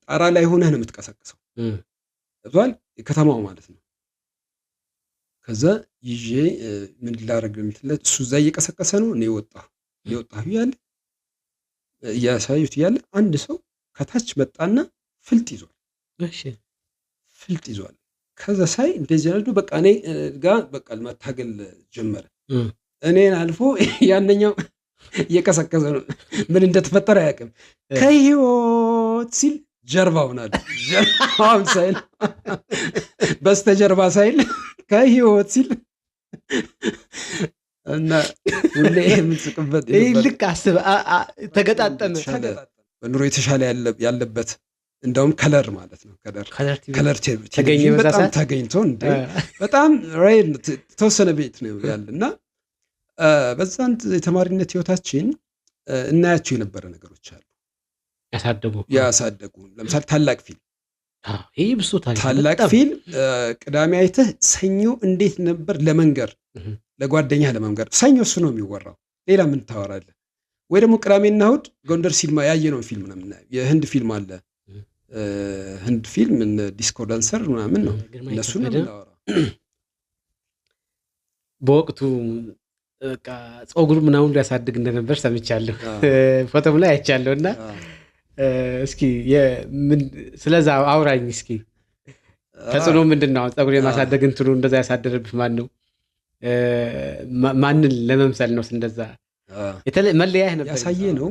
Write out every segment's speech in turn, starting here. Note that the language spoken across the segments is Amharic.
ጣራ ላይ ሆነህ ነው የምትቀሰቅሰው ገብቷል ከተማው ማለት ነው ከዛ ይዤ ምን ላደርግ የምትለት እሱ እዛ እየቀሰቀሰ ነው እኔ ወጣሁ ያለ ያሳዩት ያለ አንድ ሰው ከታች መጣና ፍልጥ ይዟል እሺ ፍልጥ ይዟል ከዛ ሳይ እንደዚህ አይደሉ በቃ እኔ ጋር በቃ መታገል ጀመረ እኔን አልፎ ያንኛው እየቀሰቀሰ ነው ምን እንደተፈጠረ አያውቅም ከህይወት ሲል ጀርባውን አለ ጀርባውን ሳይል በስተጀርባ ሳይል ከህይወት ሲል እና ሁሌ የምንጽቅበት ልክ አስብ ተገጣጠመ በኑሮ የተሻለ ያለበት እንደውም ከለር ማለት ነው ከለር ተገኘ በጣም ተገኝቶ እንደ በጣም ራይል ተወሰነ ቤት ነው ያለና በዛን የተማሪነት ህይወታችን እናያቸው የነበረ ነገሮች አሉ ያሳደጉ ለምሳሌ ታላቅ ፊልም ይሄ ብሶ ታላቅ ፊልም ቅዳሜ አይተህ ሰኞ እንዴት ነበር ለመንገር ለጓደኛ ለመንገር ሰኞ እሱ ነው የሚወራው ሌላ ምን ታወራለህ ወይ ደግሞ ቅዳሜና እሑድ ጎንደር ሲልማ ያየነው ፊልም ነው የምናየው የህንድ ፊልም አለ ህንድ ፊልም ዲስኮ ዳንሰር ምናምን ነው እነሱ ነው የምናወራው በወቅቱ በቃ ጾጉር ምናምን ሊያሳድግ እንደነበር ሰምቻለሁ ፎቶም ላይ አይቻለሁና እስኪ ምን ስለዛ አውራኝ እስኪ ተጽዕኖ ምንድነው ጾጉር የማሳደግ እንትኑ እንደዛ ያሳደረብህ ማን ነው ማንን ለመምሰል ነው እንደዛ መለያህ ነበር ያሳየ ነው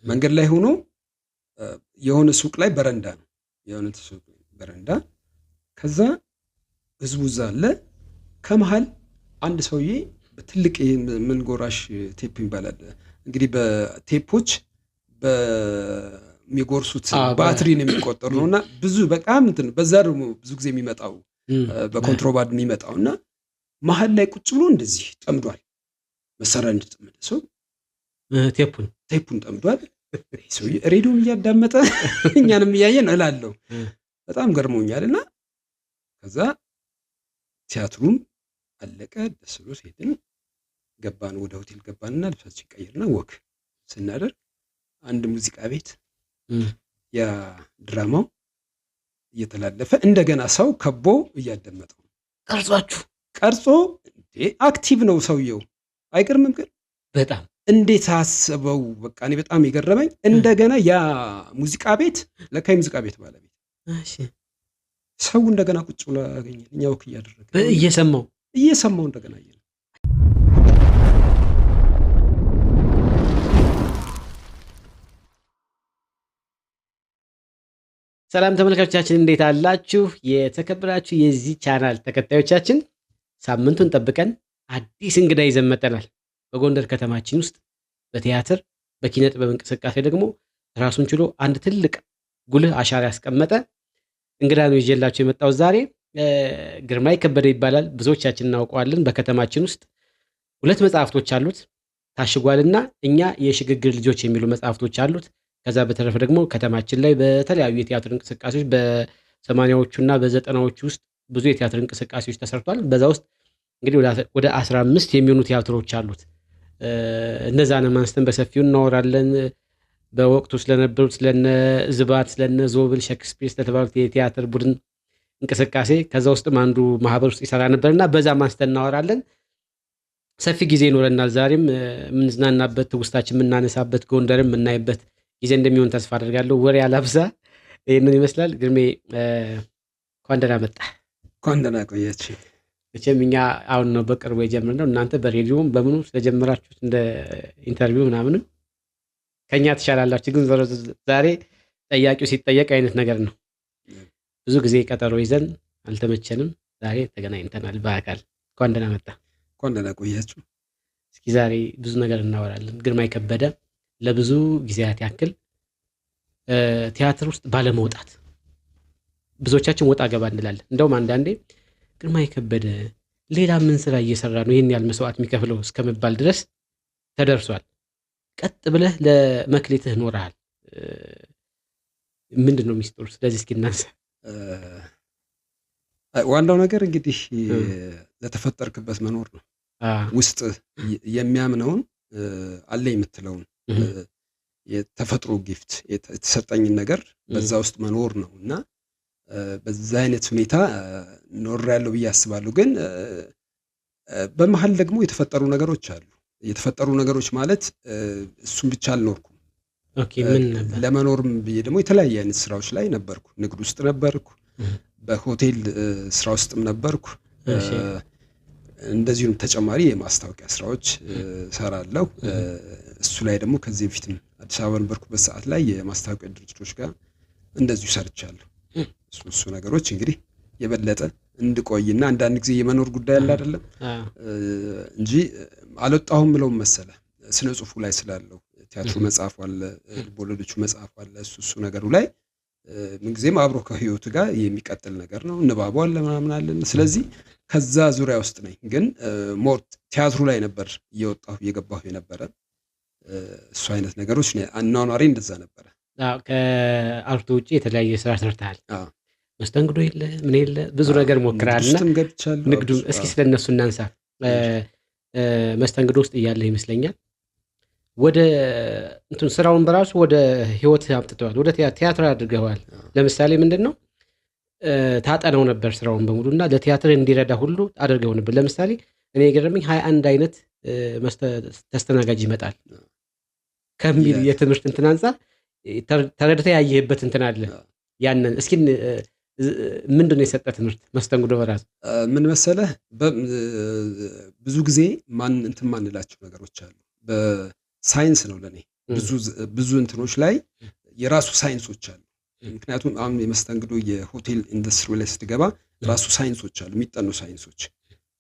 መንገድ ላይ ሆኖ የሆነ ሱቅ ላይ በረንዳ ነው የሆነ ሱቅ በረንዳ ከዛ ህዝቡ ዛለ ከመሃል አንድ ሰውዬ በትልቅ ምን ጎራሽ ቴፕ ይባላል እንግዲህ በቴፖች በሚጎርሱት ባትሪ ነው የሚቆጠሩ ነውና ብዙ በጣም እንትን በዛ ደግሞ ብዙ ጊዜ የሚመጣው በኮንትሮባንድ የሚመጣውና መሃል ላይ ቁጭ ብሎ እንደዚህ ጠምዷል መሳሪያ እንደጠመደ ሰው ቴፑን ጠምዷል ሰውዬ ሬዲዮን እያዳመጠ እኛንም እያየን እላለሁ በጣም ገርሞኛልና ከዛ ቲያትሩም አለቀ ደስ ብሎ ሄድን ገባን ወደ ሆቴል ገባንና ልብሳችን ቀይርና ወክ ስናደርግ አንድ ሙዚቃ ቤት ያ ድራማው እየተላለፈ እንደገና ሰው ከቦ እያደመጠው ቀርጾ አክቲቭ ነው ሰውየው አይገርምም ግን በጣም እንዴት አስበው በቃ እኔ በጣም የገረመኝ እንደገና ያ ሙዚቃ ቤት ለካይ ሙዚቃ ቤት ባለቤት እሺ ሰው እንደገና ቁጭ ብሎ ያገኘን እኛ ወክ እያደረገ እየሰማው እንደገና ያየን ሰላም ተመልካቾቻችን እንዴት አላችሁ የተከበራችሁ የዚህ ቻናል ተከታዮቻችን ሳምንቱን ጠብቀን አዲስ እንግዳ ይዘን መጥተናል በጎንደር ከተማችን ውስጥ በቲያትር በኪነ ጥበብ እንቅስቃሴ ደግሞ ራሱን ችሎ አንድ ትልቅ ጉልህ አሻራ ያስቀመጠ እንግዳ ነው ይዤላችሁ የመጣው ዛሬ ግርማይ ከበደ ይባላል ብዙዎቻችን እናውቀዋለን በከተማችን ውስጥ ሁለት መጽሐፍቶች አሉት ታሽጓልና እኛ የሽግግር ልጆች የሚሉ መጽሐፍቶች አሉት ከዛ በተረፈ ደግሞ ከተማችን ላይ በተለያዩ የቲያትር እንቅስቃሴዎች በ80ዎቹና በ90ዎቹ ውስጥ ብዙ የቲያትር እንቅስቃሴዎች ተሰርቷል በዛ ውስጥ እንግዲህ ወደ 15 የሚሆኑ ቲያትሮች አሉት እነዛን ማንስተን በሰፊው እናወራለን በወቅቱ ስለነበሩት ስለነ ዝባት ስለነ ዞብል ሼክስፒር ስለተባሉት የቲያትር ቡድን እንቅስቃሴ ከዛ ውስጥም አንዱ ማህበር ውስጥ ይሰራ ነበርና በዛ ማንስተን እናወራለን ሰፊ ጊዜ ይኖረናል ዛሬም ምንዝናናበት ውስጣችን ምናነሳበት ጎንደርም ምናይበት ጊዜ እንደሚሆን ተስፋ አደርጋለሁ ወሬ ያላብዛ ይሄንን ይመስላል ግርሜ ኳንደና መጣ ኳንደና ቆየች እቺም እኛ አሁን ነው በቅርቡ የጀመርነው እናንተ በሬዲዮም በምኑ ስለጀመራችሁት እንደ ኢንተርቪው ምናምን ከኛ ተሻላላችሁ ግን ዛሬ ጠያቂው ሲጠየቅ አይነት ነገር ነው ብዙ ጊዜ ቀጠሮ ይዘን አልተመቸንም ዛሬ ተገናኝተናል በአካል ኳንደና መጣ ኳንደና ቆየች እስኪ ዛሬ ብዙ ነገር እናወራለን ግርማይ ከበደ ለብዙ ጊዜያት ያክል ቲያትር ውስጥ ባለመውጣት ብዙዎቻችን ወጣ ገባ እንላለን እንደውም አንዳንዴ ግርማይ ከበደ ሌላ ምን ስራ እየሰራ ነው ይሄን ያህል መስዋዕት የሚከፍለው እስከመባል ድረስ ተደርሷል ቀጥ ብለህ ለመክሊትህ ኖርሃል ምንድነው ሚስጥሩ ስለዚህ እስኪ እናንሳ ዋናው ነገር እንግዲህ ለተፈጠርክበት መኖር ነው ውስጥ የሚያምነውን አለ የምትለውን የተፈጥሮ ጊፍት የተሰጠኝን ነገር በዛ ውስጥ መኖር ነው እና በዛ አይነት ሁኔታ ኖሬያለሁ ብዬ አስባለሁ። ግን በመሀል ደግሞ የተፈጠሩ ነገሮች አሉ። የተፈጠሩ ነገሮች ማለት እሱን ብቻ አልኖርኩም። ኦኬ ምን ነበር? ለመኖርም ብዬ ደግሞ የተለያየ አይነት ስራዎች ላይ ነበርኩ። ንግድ ውስጥ ነበርኩ፣ በሆቴል ስራ ውስጥም ነበርኩ። እንደዚሁም ተጨማሪ የማስታወቂያ ስራዎች ሰራለሁ። እሱ ላይ ደግሞ ከዚህ በፊትም አዲስ አበባ ነበርኩበት ሰዓት ላይ የማስታወቂያ ድርጅቶች ጋር እንደዚሁ ሰርቻለሁ። እሱ ነገሮች እንግዲህ የበለጠ እንድቆይና አንዳንድ ጊዜ የመኖር ጉዳይ አለ አይደለም እንጂ አልወጣሁም ብለው መሰለ ስነ ጽሁፉ ላይ ስላለው ቲያትሩ መጽሐፉ አለ፣ ልቦለዶቹ መጽሐፉ አለ። እሱ ነገሩ ላይ ምንጊዜም አብሮ ከህይወቱ ጋር የሚቀጥል ነገር ነው። ንባቡ አለ ምናምን አለ። ስለዚህ ከዛ ዙሪያ ውስጥ ነኝ። ግን ሞር ቲያትሩ ላይ ነበር እየወጣሁ እየገባሁ የነበረ። እሱ አይነት ነገሮች አኗኗሬ እንደዛ ነበረ። ከአርቱ ውጭ የተለያየ ስራ ሰርተሃል። መስተንግዶ የለ ምን የለ ብዙ ነገር ሞክረሃልና ንግዱ እስኪ ስለነሱ እናንሳ። መስተንግዶ ውስጥ እያለ ይመስለኛል ወደ እንትን ስራውን በራሱ ወደ ህይወት አምጥተዋል፣ ወደ ቲያትር አድርገዋል። ለምሳሌ ምንድነው ታጠናው ነበር ስራውን በሙሉና ለቲያትር እንዲረዳ ሁሉ አድርገው ነበር። ለምሳሌ እኔ የገረመኝ 21 አይነት ተስተናጋጅ ይመጣል ከሚል የትምህርት እንትን አንፃር ተረድተህ ያየህበት እንትን አለ። ያንን እስኪ ምንድነው የሰጠ ትምህርት መስተንግዶ በራሱ ምን መሰለህ? ብዙ ጊዜ እንትን ማንላቸው ነገሮች አሉ። በሳይንስ ነው ለኔ ብዙ እንትኖች ላይ የራሱ ሳይንሶች አሉ። ምክንያቱም አሁን የመስተንግዶ የሆቴል ኢንዱስትሪ ላይ ስትገባ ራሱ ሳይንሶች አሉ፣ የሚጠኑ ሳይንሶች።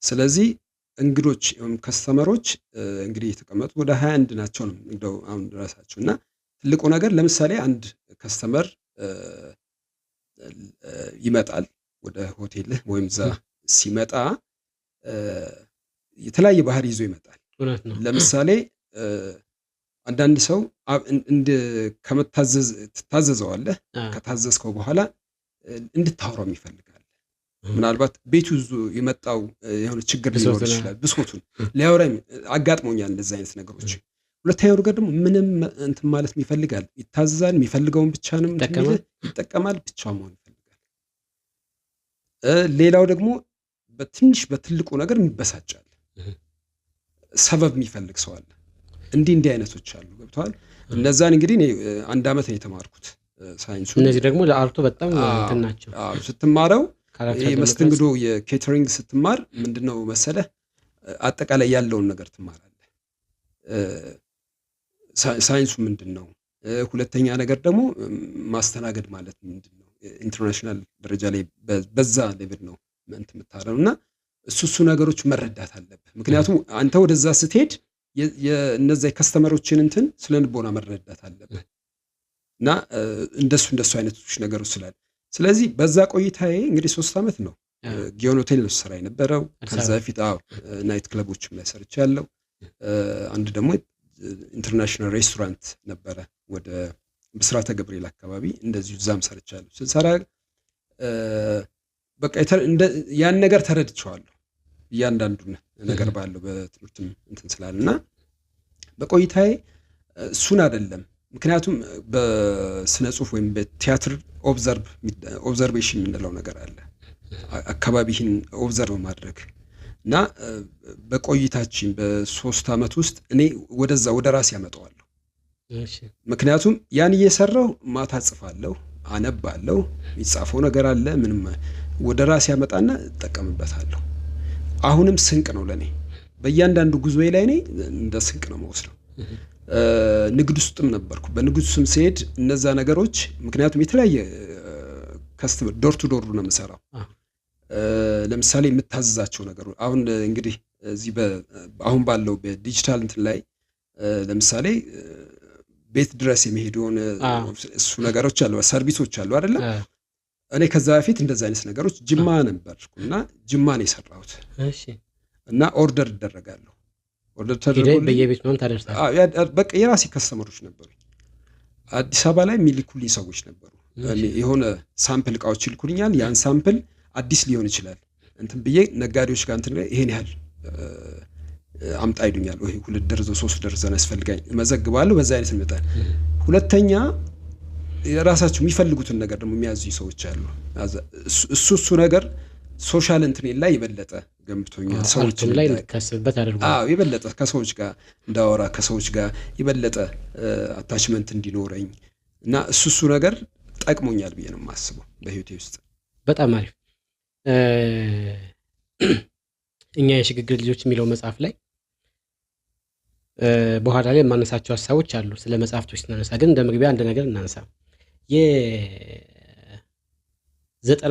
ስለዚህ እንግዶች ከስተመሮች እንግዲህ የተቀመጡ ወደ 21 ናቸው ነው እንደው አሁን ራሳቸው እና ትልቁ ነገር ለምሳሌ አንድ ከስተመር ይመጣል ወደ ሆቴል ወይም እዛ ሲመጣ የተለያየ ባህሪ ይዞ ይመጣል። ለምሳሌ አንዳንድ ሰው ትታዘዘዋለህ። ከታዘዝከው በኋላ እንድታወራው ይፈልጋል። ምናልባት ቤቱ የመጣው የሆነ ችግር ሊኖር ይችላል። ብሶቱን ሊያወራ አጋጥሞኛል እንደዚህ አይነት ነገሮች። ሁለተኛው ነገር ደግሞ ምንም እንትን ማለት ይፈልጋል፣ ይታዘዛል። የሚፈልገውን ብቻ ነው ይጠቀማል፣ ብቻውን መሆን ይፈልጋል። ሌላው ደግሞ በትልቁ ነገር ይበሳጫል፣ ሰበብ የሚፈልግ ሰው አለ። እንዲህ አይነቶች አሉ። ገብተዋል። እነዛን እንግዲህ እኔ 1 ዓመት ነው የተማርኩት ሳይንሱ። እነዚህ ደግሞ ለአርቱ በጣም እንትን ናቸው። ስትማረው የመስተንግዶ የኬተሪንግ ስትማር ምንድነው መሰለህ አጠቃላይ ያለውን ነገር ትማራለህ። ሳይንሱ ምንድነው? ሁለተኛ ነገር ደግሞ ማስተናገድ ማለት ምንድነው? ኢንተርናሽናል ደረጃ ላይ በዛ ሌቭል ነው እንትን የምታረው እና እሱ ነገሮች መረዳት አለብህ። ምክንያቱም አንተ ወደዛ ስትሄድ የነዛ የከስተመሮችን እንትን ስለ ልቦና መረዳት አለብህ እና እንደሱ አይነቶች ነገሮች ስላለ ስለዚህ በዛ ቆይታዬ እንግዲህ 3 ዓመት ነው ጊዮን ሆቴል ነው ስራ የነበረው። ከዛ በፊት ናይት ክለቦችም ላይ ሰርቻለሁ። አንድ ደግሞ ኢንተርናሽናል ሬስቶራንት ነበረ ወደ ብስራተ ገብርኤል አካባቢ፣ እንደዚሁ እዛም ሰርቻለሁ። ስንሰራ በቃ ያን ነገር ተረድቼዋለሁ። እያንዳንዱን ነገር ባለው በትምህርትም እንትን ስላልና በቆይታዬ እሱን አይደለም። ምክንያቱም በስነ ጽሁፍ ወይም በቲያትር ኦብዘርቬሽን የምንለው ነገር አለ። አካባቢህን ኦብዘርቭ ማድረግ እና በቆይታችን በ3 ዓመት ውስጥ እኔ ወደ ራሴ ያመጣዋለሁ። ምክንያቱም ያን እየሰራው ማታ ጽፋለሁ፣ አነባለሁ፣ የሚጻፈው ነገር አለ። ምንም ወደ ራሴ ያመጣና እጠቀምበታለሁ። አሁንም ስንቅ ነው ለኔ። በእያንዳንዱ ጉዞዬ ላይ እኔ እንደ ስንቅ ነው የምወስደው። ንግድ ውስጥም ነበርኩ። በንግድ ውስጥም ሲሄድ እነዛ ነገሮች ምክንያቱም የተለያየ ከስተመር ዶር ቱ ዶር ነው የምሰራው። ለምሳሌ የምታዘዛቸው ነገሮች አሁን እንግዲህ እዚህ አሁን ባለው በዲጂታል እንትን ላይ ለምሳሌ ቤት ድረስ የሚሄድ የሆነ እሱ ነገሮች አሉ፣ ሰርቪሶች አሉ አይደለ? እኔ ከዛ በፊት እንደዛ አይነት ነገሮች ጅማ ነበርኩና ጅማ ነው የሰራሁት። እና ኦርደር ይደረጋለሁ። ኦርደር ተደርጎልኝ በየቤት ነው ታደርሳለህ። በቃ የራሴ ከስተመሮች ነበሩ። አዲስ አበባ ላይ የሚልኩልኝ ሰዎች ነበሩ። የሆነ ሳምፕል እቃዎች ይልኩልኛል። ያን ሳምፕል አዲስ ሊሆን ይችላል እንትን ብዬ ነጋዴዎች ጋር እንትን ይሄን ያህል አምጣ ይሉኛል። ወይ 2 ደርዘን 3 ደርዘን ያስፈልጋኝ መዘግባለሁ። በዛ አይነት መጠን ሁለተኛ የራሳቸው የሚፈልጉትን ነገር ደግሞ የሚያዙ ሰዎች አሉ። እሱ ነገር ሶሻል እንትን ላይ የበለጠ ገንብቶኛል። ሰዎች ላይ እንድታስብበት አድርጓል። የበለጠ ከሰዎች ጋር እንዳወራ ከሰዎች ጋር የበለጠ አታችመንት እንዲኖረኝ እና እሱ ነገር ጠቅሞኛል ብዬ ነው የማስበው በህይወቴ ውስጥ። በጣም አሪፍ። እኛ የሽግግር ልጆች የሚለው መጽሐፍ ላይ በኋላ ላይ የማነሳቸው ሀሳቦች አሉ። ስለ መጽሐፍቶች ስናነሳ ግን እንደ መግቢያ አንድ ነገር እናነሳ። የዘጠናዎቹን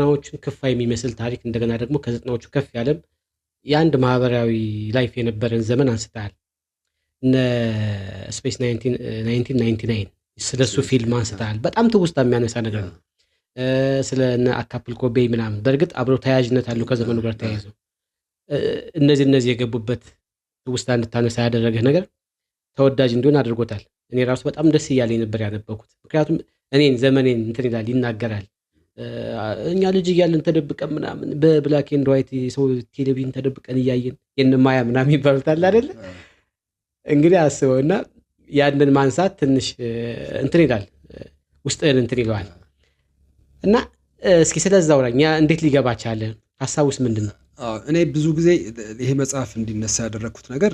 ክፋይ የሚመስል ታሪክ እንደገና ደግሞ ከዘጠናዎቹ ከፍ ያለም የአንድ ማህበራዊ ላይፍ የነበረን ዘመን አንስተሃል። እነ ስፔስ 1999 ስለሱ ፊልም አንስተሃል። በጣም ትውስታ የሚያነሳ ነገር ነው። ስለ አካፕልኮ ቤይ ምናምን በእርግጥ አብሮ ተያያዥነት አለው ከዘመኑ ጋር ተያይዞ እነዚህ የገቡበት ትውስታ እንድታነሳ ያደረገህ ነገር ተወዳጅ እንዲሆን አድርጎታል። እኔ ራሱ በጣም ደስ እያለኝ ነበር ያነበብኩት። ምክንያቱም እኔን ዘመኔን እንትን ይላል ይናገራል። እኛ ልጅ እያለን ተደብቀን ምናምን በብላክ ኤንድ ዋይት ሰው ቴሌቪዥን ተደብቀን እያየን የነማያ ምናምን ይባሉታል አይደለ? እንግዲህ አስበው እና ያንን ማንሳት ትንሽ እንትን ይላል ውስጥህን እንትን ይለዋል። እና እስኪ ስለዛው ላይ እንዴት ሊገባ ቻለ? ሀሳቡስ ምንድን ነው? እኔ ብዙ ጊዜ ይሄ መጽሐፍ እንዲነሳ ያደረግኩት ነገር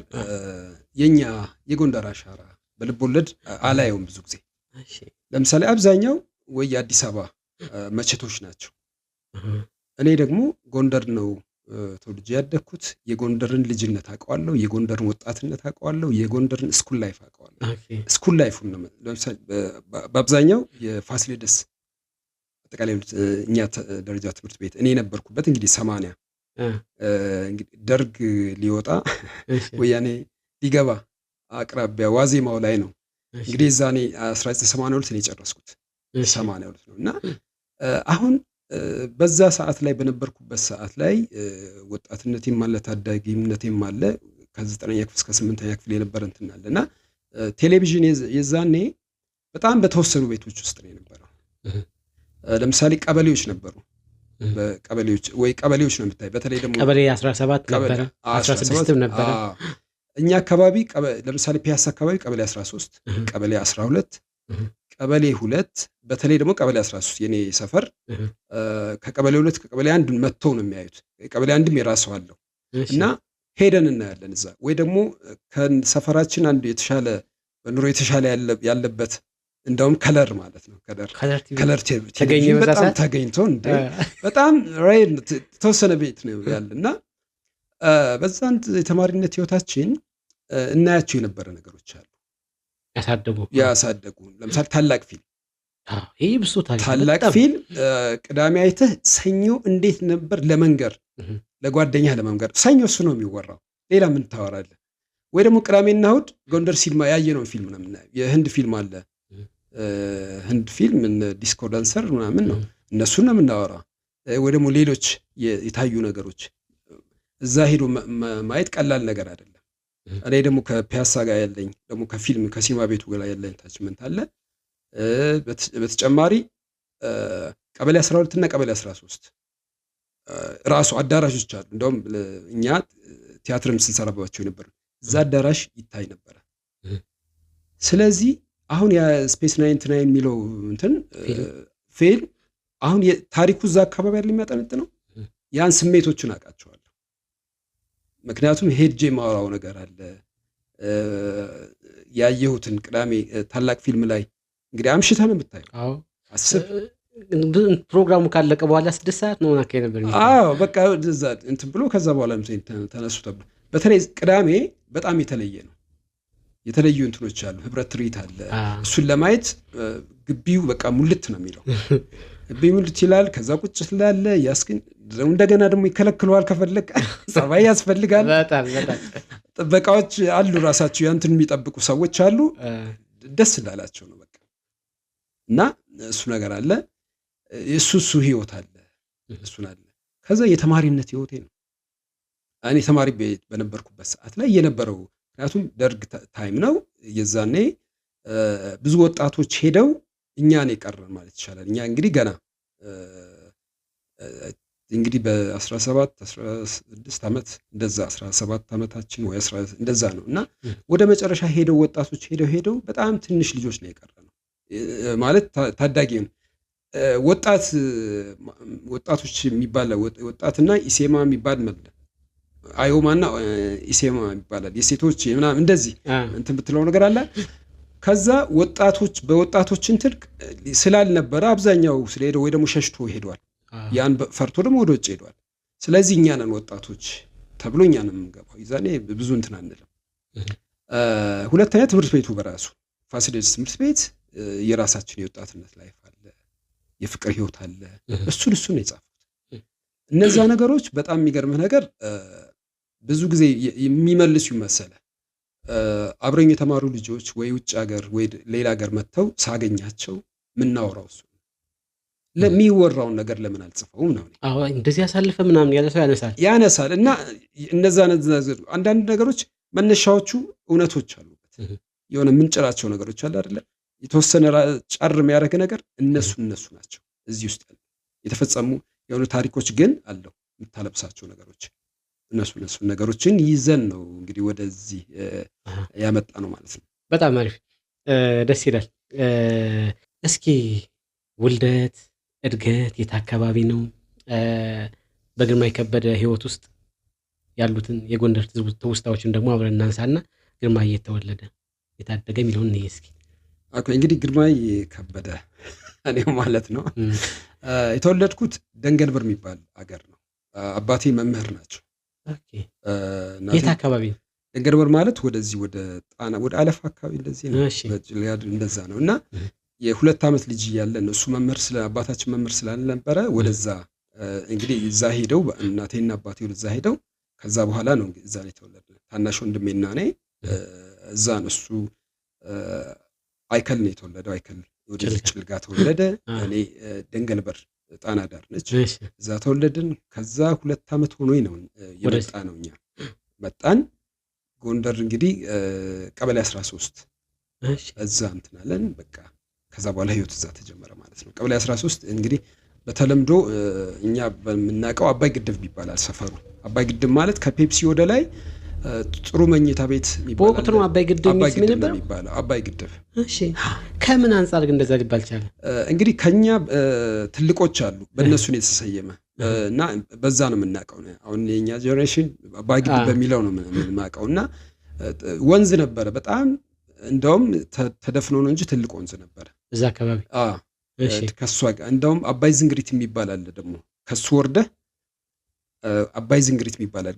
የኛ የጎንደር አሻራ በልቦለድ አላየውም ብዙ ጊዜ። ለምሳሌ አብዛኛው ወይ የአዲስ አበባ መቼቶች ናቸው። እኔ ደግሞ ጎንደር ነው ተወልጄ ያደግኩት። የጎንደርን ልጅነት አውቀዋለሁ፣ የጎንደርን ወጣትነት አውቀዋለሁ፣ የጎንደርን ስኩል ላይፍ አውቀዋለሁ። ስኩል ላይፉን ለምሳሌ በአብዛኛው የፋሲለደስ አጠቃላይ እኛ ደረጃ ትምህርት ቤት እኔ የነበርኩበት እንግዲህ 80 ደርግ ሊወጣ ወያኔ ሊገባ አቅራቢያ ዋዜማው ላይ ነው እንግዲህ እዛኔ 1982 ነው የጨረስኩት 82 ነው። እና አሁን በዛ ሰዓት ላይ በነበርኩበት ሰዓት ላይ ወጣትነቴም አለ ታዳጊነቴም አለ ከ9ኛ ክፍል እስከ 8ኛ ክፍል የነበረ እንትን አለ እና ቴሌቪዥን የዛኔ በጣም በተወሰኑ ቤቶች ውስጥ ነው የነበረው። ለምሳሌ ቀበሌዎች ነበሩ። በቀበሌዎች ወይ ቀበሌዎች ነው የምታይ። በተለይ ደግሞ ቀበሌ 17 ነበረ 16 ነበረ። እኛ አካባቢ ለምሳሌ ፒያሳ አካባቢ ቀበሌ 13 ቀበሌ 12 ቀበሌ 2 በተለይ ደግሞ ቀበሌ 13 የኔ ሰፈር ከቀበሌ 2 ከቀበሌ 1 መጥተው ነው የሚያዩት። ቀበሌ 1ም የራሱ አለው እና ሄደን እናያለን እዛ። ወይ ደግሞ ከሰፈራችን አንዱ የተሻለ በኑሮ የተሻለ ያለበት እንደውም ከለር ማለት ነው ከለር ቴሌቪዥን በጣም ተገኝቶ እንደ በጣም ራይል ተወሰነ ቤት ነው ያለና በዛን የተማሪነት ህይወታችን እናያቸው የነበረ ነገሮች አሉ ያሳደጉ። ለምሳሌ ታላቅ ፊልም ይሄ ብሶ ታላቅ ፊልም ቅዳሜ አይተህ ሰኞ እንዴት ነበር ለመንገር ለጓደኛህ ለመንገር ሰኞ እሱ ነው የሚወራው። ሌላ ምን ታወራለህ? ወይ ደግሞ ቅዳሜና እሑድ ጎንደር ሲኒማ ያየነው ፊልም ነው የምናየው። የህንድ ፊልም አለ ህንድ ፊልም ዲስኮ ዳንሰር ምናምን ነው እነሱን ነው የምናወራ። ወይ ደግሞ ሌሎች የታዩ ነገሮች እዛ ሄዶ ማየት ቀላል ነገር አይደለም። እኔ ደግሞ ከፒያሳ ጋር ያለኝ ደግሞ ከፊልም ከሲኒማ ቤቱ ጋር ያለኝ ታችመንት አለ። በተጨማሪ ቀበሌ 12 እና ቀበሌ 13 ራሱ አዳራሾች አሉ። እንደውም እኛ ቲያትርም ስንሰራባቸው ነበር። እዛ አዳራሽ ይታይ ነበር። ስለዚህ አሁን ያ ስፔስ 99 የሚለው እንትን ፊልም አሁን ታሪኩ እዛ አካባቢ ያለ የሚያጠነጥ ነው። ያን ስሜቶችን አውቃቸዋለሁ። ምክንያቱም ሄጄ ማወራው ነገር አለ። ያየሁትን ቅዳሜ ታላቅ ፊልም ላይ እንግዲህ አምሽተህ ነው የምታየው። አስብ ፕሮግራሙ ካለቀ በኋላ 6 ሰዓት ነው አካባቢ ነበር። በቃ እዛ እንትን ብሎ ከዛ በኋላ ተነሱ ተብሎ በተለይ ቅዳሜ በጣም የተለየ ነው። የተለዩ እንትኖች አሉ። ህብረት ትርኢት አለ። እሱን ለማየት ግቢው በቃ ሙልት ነው የሚለው። ግቢው ሙልት ይላል። ከዛ ቁጭ ስላለ ያስክን እንደገና ደግሞ ይከለክለዋል። ከፈለክ ጸባይ ያስፈልጋል። በጣም ጥበቃዎች አሉ። ራሳቸው ያንተን የሚጠብቁ ሰዎች አሉ። ደስ እንዳላቸው ነው በቃ። እና እሱ ነገር አለ። እሱ ህይወት አለ። እሱን አለ። ከዛ የተማሪነት ህይወቴ ነው። እኔ ተማሪ ቤት በነበርኩበት ሰዓት ላይ የነበረው ምክንያቱም ደርግ ታይም ነው የዛኔ ብዙ ወጣቶች ሄደው እኛን የቀረን ማለት ይቻላል። እኛ እንግዲህ ገና እንግዲህ በ17 16 ዓመት እንደዛ 17 ዓመታችን ወይ 10 እንደዛ ነው እና ወደ መጨረሻ ሄደው ወጣቶች ሄደው በጣም ትንሽ ልጆች ነው የቀረነው። ማለት ታዳጊ ነው። ወጣቶች የሚባል ወጣትና ኢሴማ የሚባል ማለት አዮማና ኢሴማ ይባላል። የሴቶች ምናምን እንደዚህ እንትን ብትለው ነገር አለ። ከዛ በወጣቶች እንትን ስላልነበረ አብዛኛው ስለሄደው ወይ ደግሞ ሸሽቶ ሄዷል። ያን ፈርቶ ደግሞ ወደ ውጭ ሄዷል። ስለዚህ እኛ ነን ወጣቶች ተብሎ እኛ ነን የምንገባው። ይዛኔ ብዙ እንትን አንልም። ሁለተኛ ትምህርት ቤቱ በራሱ ፋሲሌትስ ትምህርት ቤት የራሳችን የወጣትነት ላይፍ አለ፣ የፍቅር ህይወት አለ። እሱን ነው የጻፉት። እነዛ ነገሮች በጣም የሚገርምህ ነገር ብዙ ጊዜ የሚመልሱ ይመሰለ አብረኝ የተማሩ ልጆች ወይ ውጭ ሀገር ወይ ሌላ ሀገር መጥተው ሳገኛቸው ምናወራው እሱ ለሚወራውን ነገር ለምን አልጽፈውም ነው። አዎ እንደዚህ ያሳልፈ ምናምን ያለ ሰው ያነሳል እና እነዛ አንዳንድ ነገሮች መነሻዎቹ እውነቶች አሉበት። የሆነ ምንጭራቸው ነገሮች አለ አይደለ? የተወሰነ ጫር የሚያደርግ ነገር እነሱ ናቸው እዚህ ውስጥ ያሉ የተፈጸሙ የሆኑ ታሪኮች ግን አለው የምታለብሳቸው ነገሮች እነሱ ነገሮችን ይዘን ነው እንግዲህ ወደዚህ ያመጣ ነው ማለት ነው። በጣም አሪፍ ደስ ይላል። እስኪ ውልደት እድገት የት አካባቢ ነው? በግርማይ ከበደ ህይወት ውስጥ ያሉትን የጎንደር ትውስታዎችን ደግሞ አብረን እናንሳና ግርማይ የተወለደ የታደገ የሚለውን እንይ እስኪ። እንግዲህ ግርማይ ከበደ እኔ ማለት ነው የተወለድኩት ደንገልበር የሚባል አገር ነው። አባቴ መምህር ናቸው። የት አካባቢ? ደንገልበር ማለት ወደዚህ ወደ ጣና ወደ አለፋ አካባቢ እንደዚህ ነው፣ እንደዛ ነው። እና የ2 ዓመት ልጅ እያለን እሱ አባታችን መምህር ስላልነበረ ወደዛ እንግዲህ እዛ ሄደው እናቴና አባቴ ወደዛ ሄደው ከዛ በኋላ ነው እዛ ላይ የተወለድነው። ታናሽ ወንድሜና እኔ እዛ ነው። እሱ አይከል ነው የተወለደው። አይከል ወደ ጭልጋ ተወለደ። እኔ ደንገልበር ጣና ዳር ነች፣ እዛ ተወለድን። ከዛ 2 ዓመት ሆኖኝ ነው የመጣ ነው። እኛ መጣን ጎንደር እንግዲህ ቀበሌ 13 እዛ እንትናለን በቃ። ከዛ በኋላ ህይወት እዛ ተጀመረ ማለት ነው። ቀበሌ 13 እንግዲህ በተለምዶ እኛ በምናውቀው አባይ ግድብ ይባላል ሰፈሩ። አባይ ግድብ ማለት ከፔፕሲ ወደ ላይ ጥሩ መኝታ ቤት ይባላል። በወቅቱ ነው አባይ ግድብ የሚባለው አባይ ግድብ። እሺ ከምን አንፃር ግን እንደዛ ሊባል ቻለ? እንግዲህ ከኛ ትልቆች አሉ በእነሱ ነው የተሰየመ እና በዛ ነው የምናውቀው። አሁን የኛ ጀነሬሽን አባይ ግድብ በሚለው ነው የምናውቀው። እና ወንዝ ነበረ በጣም እንደውም ተደፍኖ ነው እንጂ ትልቅ ወንዝ ነበረ እዛ አካባቢ። ከሷ እንደውም አባይ ዝንግሪት የሚባል አለ ደግሞ ከሱ ወርደ አባይ ዝንግሪት የሚባል አለ።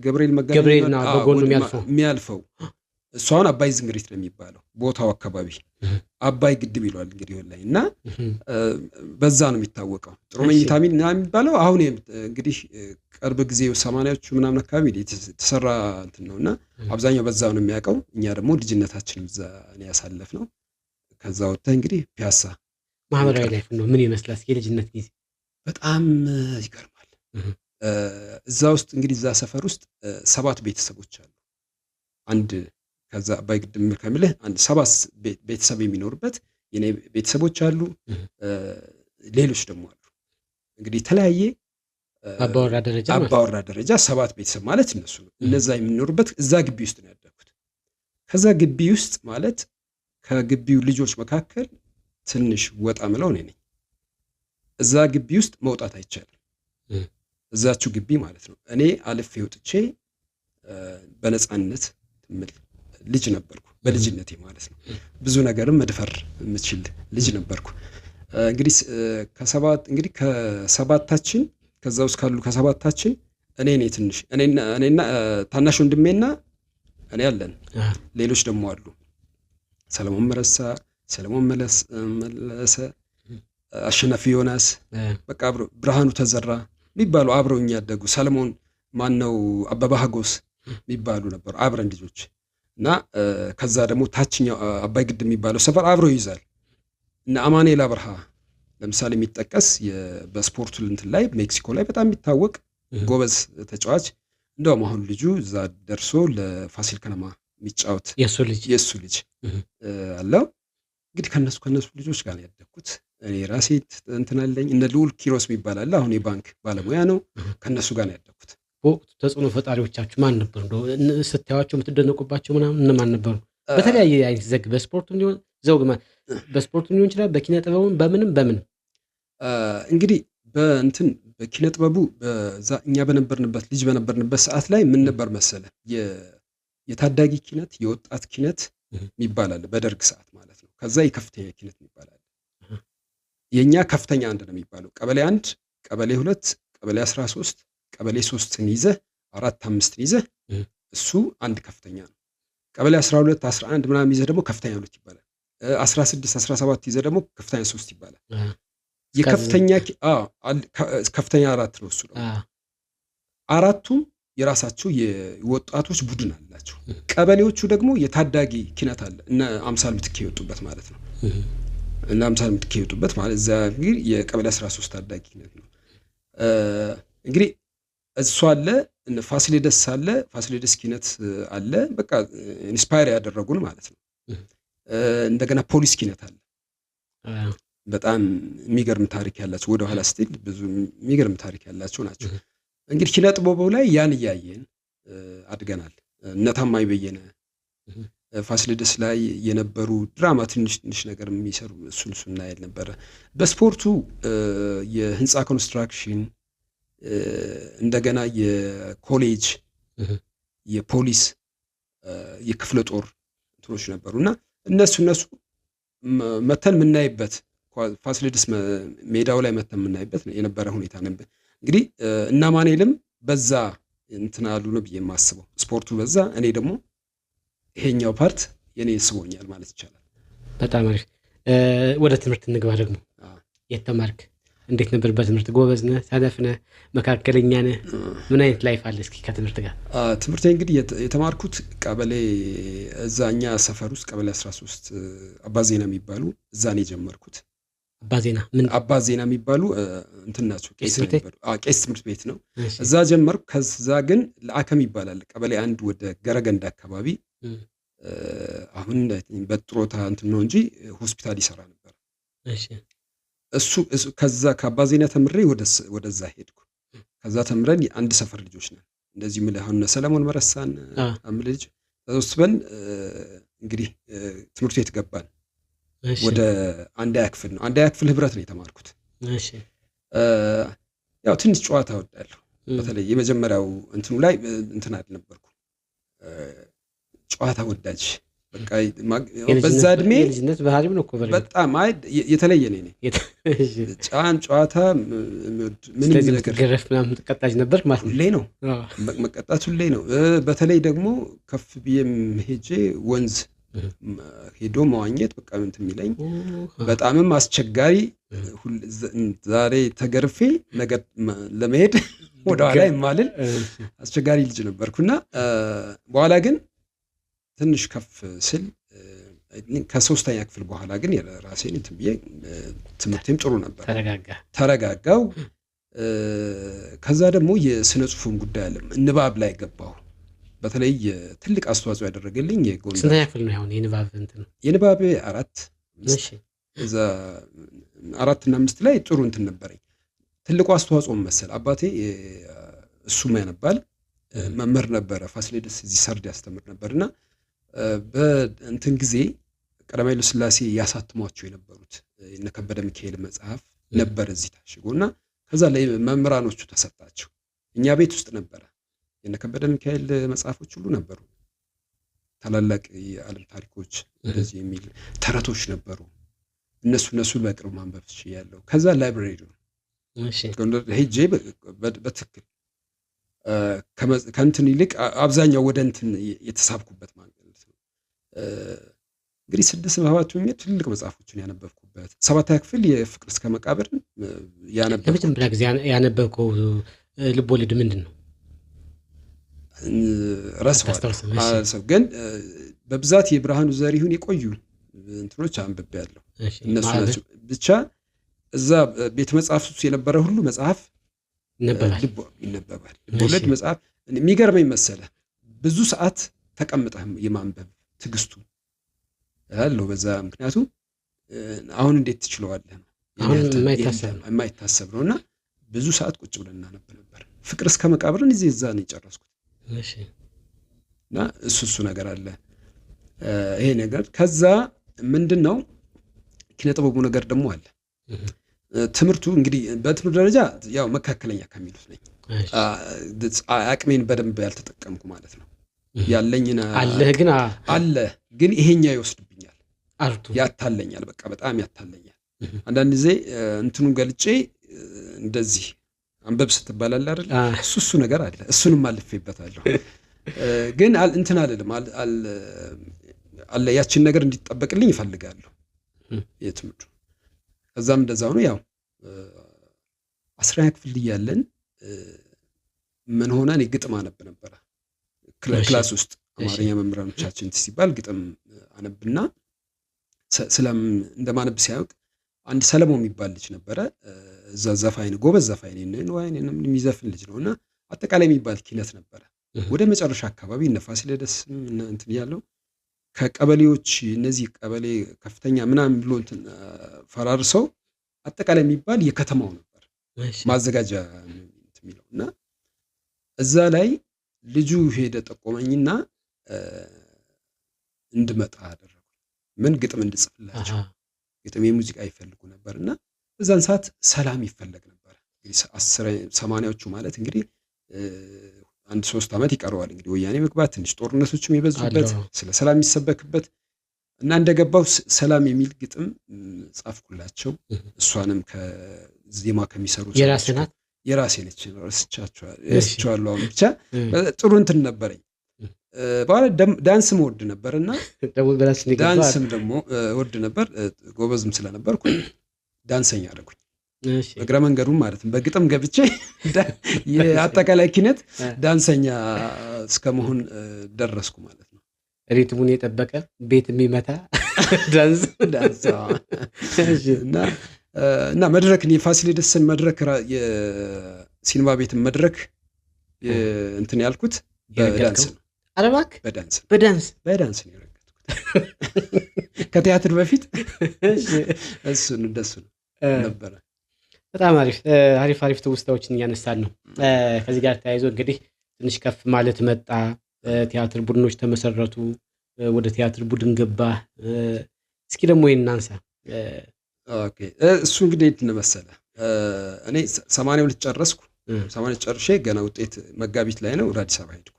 ገብርኤል መገናኛ በጎኑ የሚያልፈው እሷን አባይ ዝንግሪት ነው የሚባለው ቦታው አካባቢ። አባይ ግድብ ይሏል እንግዲህ ላይ እና በዛ ነው የሚታወቀው። ጥሩ መኝታ የሚባለው አሁን እንግዲህ ቅርብ ጊዜ 80ዎቹ ምናምን አካባቢ የተሰራ እንትን ነውና አብዛኛው በዛ ነው የሚያውቀው። እኛ ደግሞ ልጅነታችንም እዛ ነው ያሳለፍነው። ከዛ ወጥተህ እንግዲህ ፒያሳ ማህበራዊ ላይፍ ነው ምን ይመስላል? የልጅነት ጊዜ በጣም ይገርማል። እዛ ውስጥ እንግዲህ እዛ ሰፈር ውስጥ 7 ቤተሰቦች አሉ። አንድ ከዛ አባይ ግድብ ከምልህ አንድ 7 ቤተሰብ የሚኖርበት የኔ ቤተሰቦች አሉ። ሌሎች ደግሞ አሉ እንግዲህ የተለያየ አባወራ ደረጃ 7 ቤተሰብ ማለት እነሱ ነው። እነዛ የሚኖሩበት እዛ ግቢ ውስጥ ነው ያደግኩት። ከዛ ግቢ ውስጥ ማለት ከግቢው ልጆች መካከል ትንሽ ወጣ ምለው እኔ ነኝ። እዛ ግቢ ውስጥ መውጣት አይቻልም። እዛችሁ ግቢ ማለት ነው። እኔ አልፌ ወጥቼ በነፃነት ምል ልጅ ነበርኩ በልጅነቴ ማለት ነው። ብዙ ነገርም መድፈር የምችል ልጅ ነበርኩ። እንግዲህ ከሰባታችን ከዛ ውስጥ ካሉ ከሰባታችን እኔ ትንሽ እኔና ታናሽ ወንድሜና እኔ አለን። ሌሎች ደግሞ አሉ። ሰለሞን መረሳ፣ ሰለሞን መለሰ፣ አሸናፊ ዮናስ፣ በቃ ብርሃኑ ተዘራ የሚባሉ አብረውኝ ያደጉ። ሰለሞን ማነው አበባ ሀጎስ የሚባሉ ነበሩ አብረን ልጆች። እና ከዛ ደግሞ ታችኛው አባይ ግድብ የሚባለው ሰፈር አብረው ይይዛል። እና አማኑኤል አብርሃ ለምሳሌ የሚጠቀስ በስፖርቱ እንትን ላይ ሜክሲኮ ላይ በጣም የሚታወቅ ጎበዝ ተጫዋች። እንደውም አሁን ልጁ እዛ ደርሶ ለፋሲል ከነማ የሚጫወት የሱ ልጅ አለው። እንግዲህ ከነሱ ልጆች ጋር ነው ያደግኩት። እኔ ራሴ እንትን አለኝ። እነ ልዑል ኪሮስ የሚባል አለ አሁን የባንክ ባለሙያ ነው። ከነሱ ጋር ነው ያደግኩት። በወቅቱ ተጽዕኖ ፈጣሪዎቻችሁ ማን ነበሩ? ስታዩዋቸው የምትደነቁባቸው ምናምን እነማን ነበሩ? በተለያየ አይነት በስፖርቱም ሊሆን ዘውግ በስፖርቱ ሊሆን ይችላል፣ በኪነ ጥበቡም በምንም እንግዲህ በእንትን በኪነ ጥበቡ እኛ በነበርንበት ልጅ በነበርንበት ሰዓት ላይ ምን ነበር መሰለ የታዳጊ ኪነት የወጣት ኪነት የሚባል አለ በደርግ ሰዓት ማለት ነው። ከዛ የከፍተኛ ኪነት የሚባል አለ። የኛ ከፍተኛ አንድ ነው የሚባለው። ቀበሌ 1 ቀበሌ 2 ቀበሌ 13 ቀበሌ 3ን ይዘህ 4 5ን ይዘህ እሱ አንድ ከፍተኛ ነው። ቀበሌ 12 11 ምናምን ይዘህ ደግሞ ከፍተኛ 2 ይባላል። 16 17 ይዘህ ደግሞ ከፍተኛ 3 ይባላል። የከፍተኛ ከፍተኛ 4 ነው እሱ ነው። አራቱም የራሳቸው የወጣቶች ቡድን አላቸው። ቀበሌዎቹ ደግሞ የታዳጊ ኪነት አለ እና አምሳል ምትክ የወጡበት ማለት ነው። እና አምሳል ምትክ የወጡበት ማለት እዛ እንግዲህ የቀበሌ 13 ታዳጊ ኪነት ነው። እንግዲህ እሱ አለ እነ ፋሲሌደስ አለ፣ ፋሲሌደስ ኪነት አለ። በቃ ኢንስፓየር ያደረጉን ማለት ነው። እንደገና ፖሊስ ኪነት አለ። በጣም የሚገርም ታሪክ ያላቸው ወደ ኋላ ስቲል ብዙ የሚገርም ታሪክ ያላቸው ናቸው። እንግዲህ ኪነ ጥበቡ ላይ ያን እያየን አድገናል። እነ ታማኝ በየነ ፋሲሌደስ ላይ የነበሩ ድራማ ትንሽ ነገር የሚሰሩ እሱን እናያል ነበረ። በስፖርቱ የህንፃ ኮንስትራክሽን እንደገና የኮሌጅ የፖሊስ የክፍለ ጦር እንትኖች ነበሩና እነሱ መተን የምናይበት ፋሲሌደስ ሜዳው ላይ መተን የምናይበት የነበረ ሁኔታ ነበር። እንግዲህ እና ማኔልም በዛ እንትን አሉ ነው ብዬ የማስበው። ስፖርቱ በዛ፣ እኔ ደግሞ ይሄኛው ፓርት የኔ ስቦኛል ማለት ይቻላል። በጣም አሪፍ። ወደ ትምህርት እንግባ ደግሞ። የተማርክ እንዴት ነበር? በትምህርት ጎበዝ ነህ? ሰነፍ ነህ? መካከለኛ ነህ? ምን አይነት ላይፍ አለ እስኪ ከትምህርት ጋር? ትምህርቴ እንግዲህ የተማርኩት ቀበሌ እዛኛ ሰፈር ውስጥ ቀበሌ 13 አባዜና የሚባሉ እዛ ነው የጀመርኩት። አባዜና የሚባሉ እንትን ናቸው፣ ቄስ ትምህርት ቤት ነው። እዛ ጀመርኩ። ከዛ ግን ለአከም ይባላል ቀበሌ 1 ወደ ገረገንዳ አካባቢ አሁን በጥሮታ እንትን ነው እንጂ ሆስፒታል ይሰራ ነበር። እሱ ከዛ ከአባዜና ተምሬ ወደዛ ሄድኩ። ከዛ ተምረን አንድ ሰፈር ልጆች ነን። እንደዚህ ምን አሁን ሰለሞን መረሳን አምልጅ ተወስበን እንግዲህ ትምህርት ቤት ገባን። ወደ አንደኛ ክፍል ነው። አንደኛ ክፍል ህብረት ነው የተማርኩት። ያው ትንሽ ጨዋታ እወዳለሁ። በተለይ የመጀመሪያው እንትኑ ላይ እንትን አልነበርኩ ጨዋታ ወዳጅ። በቃ በዛ እድሜ የልጅነት ባህሪም ነው እኮ በጣም የተለየ ነኝ። ጨዋታ ምንም ነገር ገረፍ ምናምን ተቀጣጅ ነበር ማለት ነው። መቀጣቱ ላይ ነው። በተለይ ደግሞ ከፍ ብዬም ሄጄ ወንዝ ሄዶ መዋኘት በቃ እንትን የሚለኝ በጣምም አስቸጋሪ። ዛሬ ተገርፌ ነገር ለመሄድ ወደ ኋላ የማልል አስቸጋሪ ልጅ ነበርኩና በኋላ ግን ትንሽ ከፍ ስል ከ3ኛ ክፍል በኋላ ግን የራሴን እንትን ብዬ ትምህርቴም ጥሩ ነበር፣ ተረጋጋው። ከዛ ደግሞ የስነ ጽሁፍም ጉዳይ አለ፣ ንባብ ላይ ገባሁ። በተለይ ትልቅ አስተዋጽኦ ያደረገልኝ የጎንደር ስንተኛ ክፍል ነው አሁን የንባብ እንትን? የንባብ 4 እዛ 4 እና 5 ላይ ጥሩ እንትን ነበረኝ። ትልቁ አስተዋጽኦ መሰል አባቴ እሱም ያነባል መምህር ነበረ። ፋሲሌደስ እዚህ ሰርድ ያስተምር ነበርና በእንትን ጊዜ ቀዳማዊ ኃይለ ሥላሴ ያሳትሟቸው የነበሩት እነ ከበደ ሚካኤል መጽሐፍ ነበር እዚህ ታሽጎና ከዛ ላይ መምህራኖቹ ተሰጣቸው። እኛ ቤት ውስጥ ነበረ የነ ከበደ ሚካኤል መጽሐፎች ሁሉ ነበሩ። ታላላቅ የዓለም ታሪኮች እንደዚህ የሚል ተረቶች ነበሩ። እነሱ በቅርብ ማንበብ ያለው። ከዛ ላይብራሪ ነው ሄጄ በትክክል ከእንትን ይልቅ አብዛኛው ወደ እንትን የተሳብኩበት ማለት ነው። እንግዲህ 6 7 ሆኜ ትልቅ መጽሐፎችን ያነበብኩበት። 7ኛ ክፍል የፍቅር እስከ መቃብር ያነበብኩት። ለመጀመሪያ ጊዜ ያነበብከው ልቦለድ ምንድን ነው? ረሳው ግን በብዛት የብርሃኑ ዘሪሁን የቆዩ እንትኖች አንብቤያለሁ። እነሱ ናቸው ብቻ። እዛ ቤተ መጽሐፍት ውስጥ የነበረ ሁሉ መጽሐፍ ይነበባል። ልቦለድ መጽሐፍ የሚገርመኝ መሰለ ብዙ ሰዓት ተቀምጠህ የማንበብ ትግስቱ ያለው በዛ። ምክንያቱም አሁን እንዴት ትችለዋለህ ነው የማይታሰብ ነውና ብዙ ሰዓት ቁጭ ብለን እናነብ ነበር። ፍቅር እስከ መቃብርን እዛ ነው የጨረስኩት። እና እሱ ነገር አለ ይሄ ነገር። ከዛ ምንድነው ኪነ ጥበቡ ነገር ደግሞ አለ። ትምህርቱ እንግዲህ በትምህርት ደረጃ ያው መካከለኛ ከሚሉት ነኝ። አቅሜን በደንብ ያልተጠቀምኩ ማለት ነው። ያለኝና አለ ግን ይሄኛው ይወስድብኛል፣ ያታለኛል፣ በቃ በጣም ያታለኛል። አንዳንድ ጊዜ እንትኑን ገልጬ እንደዚህ አንበብ ስትባላል አይደል? እሱ ነገር አለ። እሱንም አልፌበታለሁ። ግን እንትን አይደለም አለ ያችን ነገር እንዲጠበቅልኝ ይፈልጋለሁ የትምህርቱ። ከዛም እንደዛ ሆኖ ያው 10ኛ ክፍል እያለን ምን ሆነ እኔ ግጥም አነብ ነበር ክላስ ውስጥ። አማርኛ መምህራኖቻችን ሲባል ግጥም አነብና ስለም እንደማነብ ሲያውቅ አንድ ሰለሞን የሚባል ልጅ ነበረ። እዛ ዘፋኝ ጎበዝ ዘፋኝ ነው የሚዘፍን ልጅ ነውና አጠቃላይ የሚባል ኪነት ነበረ። ወደ መጨረሻ አካባቢ እነ ፋሲለደስ እና እንትን ያለው ከቀበሌዎች እነዚህ ቀበሌ ከፍተኛ ምናምን ብሎ እንትን ፈራርሰው አጠቃላይ የሚባል የከተማው ነበር ማዘጋጃ የሚለው እና እዛ ላይ ልጁ ሄደ ጠቆመኝና እንድመጣ አደረጉ። ምን ግጥም እንድጽፍላቸው ግጥም የሙዚቃ ይፈልጉ ነበርና በዛን ሰዓት ሰላም ይፈለግ ነበር። እንግዲህ 80ዎቹ ማለት እንግዲህ አንድ 3 ዓመት ይቀረዋል እንግዲህ ወያኔ መግባት፣ ትንሽ ጦርነቶችም የበዙበት ስለ ሰላም የሚሰበክበት እና እንደገባው ሰላም የሚል ግጥም ጻፍኩላቸው። እሷንም ከዜማ ከሚሰሩት የራሴ ነች ረስቻቸዋለሁ። አሁን ብቻ ጥሩ እንትን ነበረኝ። በኋላ ዳንስም ወድ ነበርና ዳንስም ደግሞ ወድ ነበር፣ ጎበዝም ስለነበርኩ ዳንሰኛ አደረኩኝ። በእግረ መንገዱም ማለት ነው። በግጥም ገብቼ የአጠቃላይ ኪነት ዳንሰኛ እስከመሆን ደረስኩ ማለት ነው። ሪትሙን የጠበቀ ቤት የሚመታ ዳንስ እና መድረክን የፋሲለደስን መድረክ የሲኒማ ቤትን መድረክ እንትን ያልኩት በዳንስ ነው። አረባክ በዳንስ ነው የረገጥኩት ከቲያትር በፊት እሱን እንደሱ ነበረ። በጣም አሪፍ ትውስታዎችን እያነሳን ነው። ከዚህ ጋር ተያይዞ እንግዲህ ትንሽ ከፍ ማለት መጣ። ቲያትር ቡድኖች ተመሰረቱ። ወደ ቲያትር ቡድን ገባ። እስኪ ደግሞ ይሄን እናንሳ። ኦኬ እሱ እንግዲህ እንመሰለ እኔ 82 ጨረስኩ። 82 ጨርሼ ገና ውጤት መጋቢት ላይ ነው ወደ አዲስ አበባ ሄድኩ።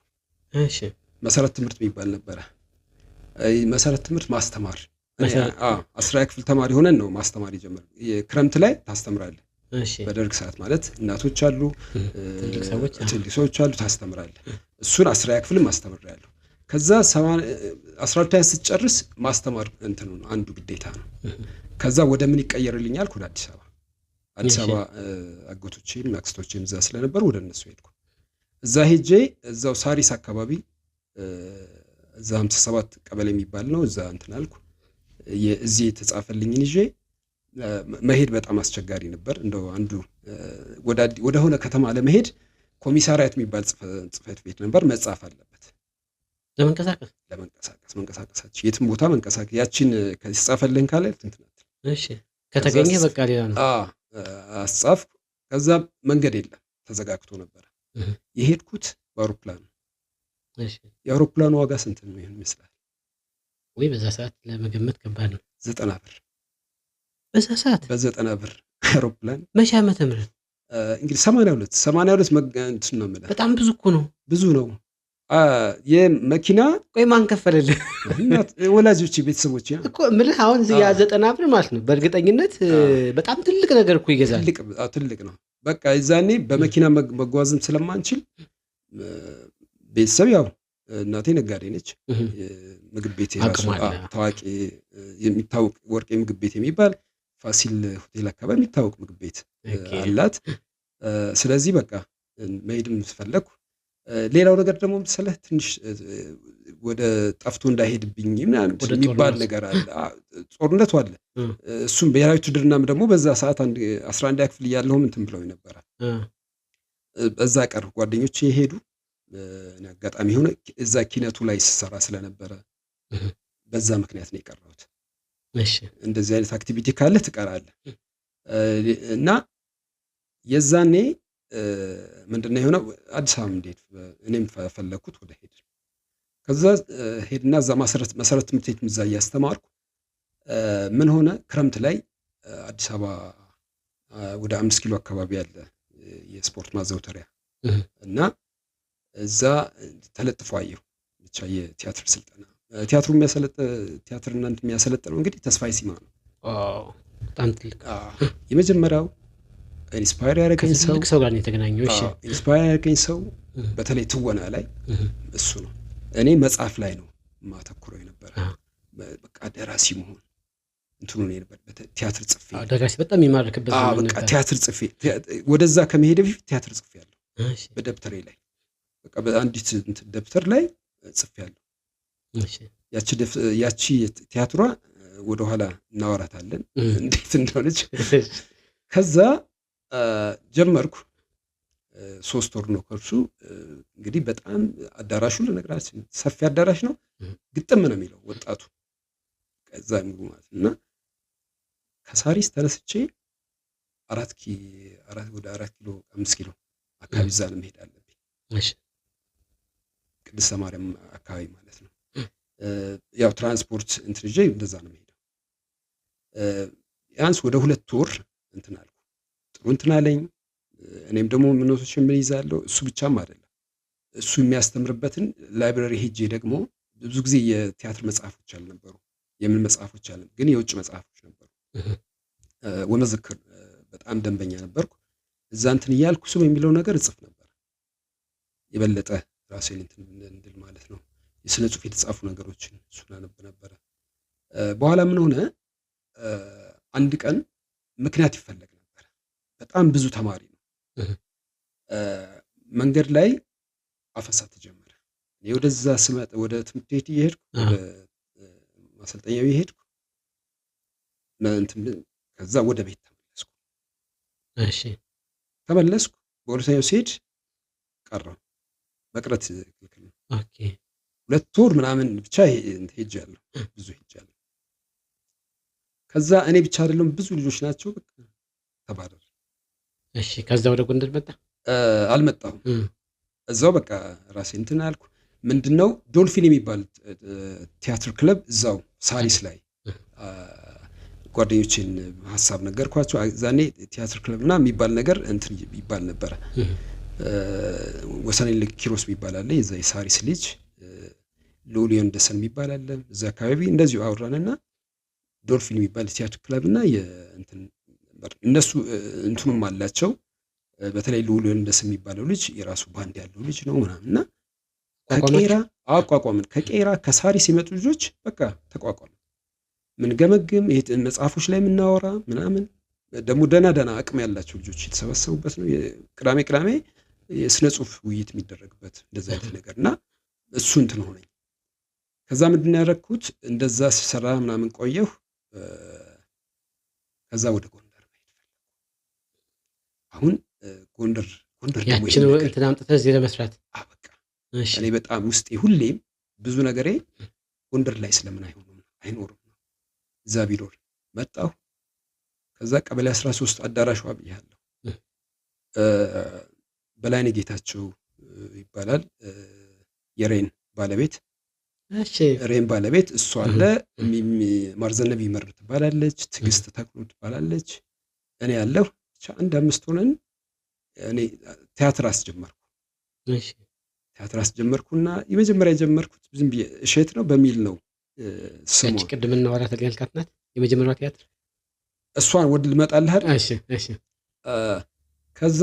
እሺ መሰረት ትምህርት የሚባል ነበረ። መሰረት ትምህርት ማስተማር 10ኛ ክፍል ተማሪ ሆነን ነው ማስተማር የጀመረው። የክረምት ላይ ታስተምራለህ። በደርግ ሰዓት ማለት እናቶች አሉ፣ ትልቅ ሰዎች አሉ፣ ታስተምራለህ። እሱን 10ኛ ክፍልም አስተምሬያለሁ። ከዛ 12ኛ ስትጨርስ ማስተማር እንትኑ ነው አንዱ ግዴታ ነው። ከዛ ወደ ምን ይቀየርልኛል? ወደ አዲስ አበባ አጎቶቼም አክስቶቼም እዛ ስለነበሩ ወደ እነሱ ሄድኩ። እዛ ሄጄ እዛው ሳሪስ አካባቢ እዛ 57 ቀበሌ የሚባል ነው። እዛ እንትን አልኩ። እዚህ የተጻፈልኝን ይዤ መሄድ በጣም አስቸጋሪ ነበር። እንደው አንዱ ወደ ሆነ ከተማ ለመሄድ ኮሚሳሪያት የሚባል ጽፈት ቤት ነበር፣ መጻፍ አለበት ለመንቀሳቀስ የትም ቦታ መንቀሳቀስ ያችን ከተጻፈልኝ ካለ እንትናት እሺ ከተገኘ በቃ ሌላ ነው። አስጻፍኩ። ከዛ መንገድ የለም ተዘጋግቶ ነበር የሄድኩት በአውሮፕላን። እሺ የአውሮፕላኑ ዋጋ ስንት ነው ይመስላል? ወይ በዛ ሰዓት ለመገመት ከባድ ነው። 90 ብር በዛ ሰዓት በ90 ብር አውሮፕላን። መቼ ዓመተ ምህረት? እንግዲህ 82 መጋንት ነው ማለት በጣም ብዙ እኮ ነው። ብዙ ነው። የመኪና ቆይ ማን ከፈለልህ? ወላጆቼ ቤተሰቦቼ እኮ ምልህ አሁን ያ 90 ብር ማለት ነው በእርግጠኝነት በጣም ትልቅ ነገር እኮ ይገዛል። ትልቅ ነው። በቃ የዛኔ በመኪና መጓዝም ስለማንችል ቤተሰብ ያው እናቴ ነጋዴ ነች። ምግብ ቤት የራሱ ታዋቂ የሚታወቅ ወርቄ ምግብ ቤት የሚባል ፋሲል ሆቴል አካባቢ የሚታወቅ ምግብ ቤት አላት። ስለዚህ በቃ መሄድም ፈለኩ። ሌላው ነገር ደግሞ መሰለህ ትንሽ ወደ ጠፍቶ እንዳይሄድብኝ ምናምን የሚባል ነገር አለ። ጦርነቱ አለ። እሱም ብሔራዊ ውትድርናም ደግሞ በዛ ሰዓት 11ኛ ክፍል እያለሁ እንትን ብለው ነበር። በዛ ቀር ጓደኞቼ የሄዱ አጋጣሚ ሆነ እዛ ኪነቱ ላይ ስሰራ ስለነበረ በዛ ምክንያት ነው የቀረሁት። እንደዚህ አይነት አክቲቪቲ ካለ ትቀራለህ እና የዛኔ ምንድነው የሆነው አዲስ አበባ እንዴት እኔም ፈለኩት ወደ ሄድ። ከዛ ሄድና እዛ መሰረት ትምህርት ቤት እዛ እያስተማርኩ ምን ሆነ ክረምት ላይ አዲስ አበባ ወደ 5 ኪሎ አካባቢ ያለ የስፖርት ማዘውተሪያ እና እዛ ተለጥፎ አየሁ ብቻ የቲያትር ስልጠና። ቲያትሩ ቲያትርና የሚያሰለጥነው እንግዲህ ተስፋዬ ሲማ ነው። በጣም ትልቅ የመጀመሪያው ኢንስፓየር ያደረገኝ ሰው ጋር ነው የተገናኘው። እሺ ኢንስፓየር ያደረገኝ ሰው በተለይ ትወና ላይ እሱ ነው። እኔ መጽሐፍ ላይ ነው ማተኩረው የነበረ። በቃ ደራሲ መሆን እንትኑ ነው የነበር። ቲያትር ጽፌ ደራሲ በጣም የሚማርክበት ነው። በቃ ቲያትር ጽፌ ወደዛ ከመሄድ በፊት ቲያትር ጽፌ ያለው በደብተሬ ላይ በቃ በአንዲት ደብተር ላይ ጽፌ ያለው። ያቺ ቲያትሯ ወደኋላ እናወራታለን እንዴት እንደሆነች። ከዛ ጀመርኩ 3 ወር ነው ኮርሱ። እንግዲህ በጣም አዳራሹ ለነገራችን ሰፊ አዳራሽ ነው። ግጥም ነው የሚለው ወጣቱ ከዛ ሙሉ ማለት እና ከሳሪስ ተነስቼ 4 ኪሎ 5 ኪሎ አካባቢ እዛ ነው መሄድ አለብኝ። እሺ ቅድስተ ማርያም አካባቢ ማለት ነው። ያው ትራንስፖርት እንትን ይዤ እንደዛ ነው የምሄደው። ያንስ ወደ 2 ወር እንትን አልኩ። ጥሩ እንትን አለኝ። እኔም ደግሞ ምኖቶችን ምን ይዛለሁ። እሱ ብቻም አይደለም እሱ የሚያስተምርበትን ላይብራሪ ሄጄ ደግሞ ብዙ ጊዜ የቲያትር መጽሐፎች አልነበሩ፣ የምን መጽሐፎች አለ ግን የውጭ መጽሐፎች ነበሩ። ወመዘክር በጣም ደንበኛ ነበርኩ። እዛ እንትን እያልኩ እሱ የሚለው ነገር እጽፍ ነበር የበለጠ ራሴን እንትን እንድል ማለት ነው። የስነ ጽሁፍ የተጻፉ ነገሮችን እሱን አነብ ነበረ። በኋላ ምን ሆነ፣ አንድ ቀን ምክንያት ይፈለግ ነበር። በጣም ብዙ ተማሪ ነው። መንገድ ላይ አፈሳ ተጀመረ። እኔ ወደዛ ስመጣ ወደ ትምህርት ቤት እየሄድኩ ወደ ማሰልጠኛው እየሄድኩ ከዛ ወደ ቤት ተመለስኩ። እሺ ተመለስኩ። በሁለተኛው ሲሄድ ቀረው መቅረት ክልክል ነው። ኦኬ 2 ወር ምናምን ብቻ ሄጃለሁ፣ ብዙ ሄጃለሁ። ከዛ እኔ ብቻ አይደለም ብዙ ልጆች ናቸው። በቃ ተባረረ። እሺ ከዛ ወደ ጎንደር መጣ? አልመጣሁም። እዛው በቃ ራሴ እንትን አልኩ። ምንድነው ዶልፊን የሚባል ቲያትር ክለብ እዛው ሳሪስ ላይ ጓደኞችን ሐሳብ ነገርኳቸው። ዛኔ ቲያትር ክለብና የሚባል ነገር እንትን ይባል ነበር። ወሰኔል ኪሮስ የሚባል አለ፣ የዛ የሳሪስ ልጅ ሎሊዮን ደሰን የሚባል አለ። እዛ አካባቢ እንደዚሁ አወራንና ዶልፊን የሚባል ቲያትር ክለብና የእንትን እነሱ እንትኑም አላቸው። በተለይ ሎሊዮን ደሰን የሚባለው ልጅ የራሱ ባንድ ያለው ልጅ ነው ምናምንና ከቄራ አቋቋምን። ከቄራ ከሳሪስ የመጡ ልጆች በቃ ተቋቋሙ። ምን ገመግም መጽሐፎች ላይ የምናወራ ምናምን ደግሞ ደና አቅም ያላቸው ልጆች የተሰበሰቡበት ነው። ቅዳሜ የስነ ጽሁፍ ውይይት የሚደረግበት እንደዛ አይነት ነገርና እሱ እንትን ሆነኝ። ከዛ ምንድን ያደረኩት እንደዛ ሲሰራ ምናምን ቆየሁ። ከዛ ወደ ጎንደር መሄድ ፈለኩ። አሁን ጎንደር ያችን እንትን አምጥተህ እዚህ ለመስራት በቃ እኔ በጣም ውስጤ ሁሌም ብዙ ነገሬ ጎንደር ላይ ስለምን አይኖርም ነው። እዛ ቢኖር መጣሁ። ከዛ ቀበሌ 13 አዳራሿ ብያለሁ። በላይነህ ጌታቸው ይባላል የሬን ባለቤት። እሺ ሬን ባለቤት እሷ አለ። ማርዘነብ ይመር ትባላለች፣ ትግስት ተክሉ ትባላለች፣ እኔ ያለሁ ብቻ 1-5 ሆነን እኔ ቲያትር አስጀመርኩ። እሺ ቲያትር አስጀመርኩና የመጀመሪያ የጀመርኩት ዝም ብዬ እሸት ነው በሚል ነው ስሙ። እሺ ቅድም እናወራት ያልካት ናት የመጀመሪያው ቲያትር እሷን ወድ ልመጣልህ አይደል? እሺ ከዛ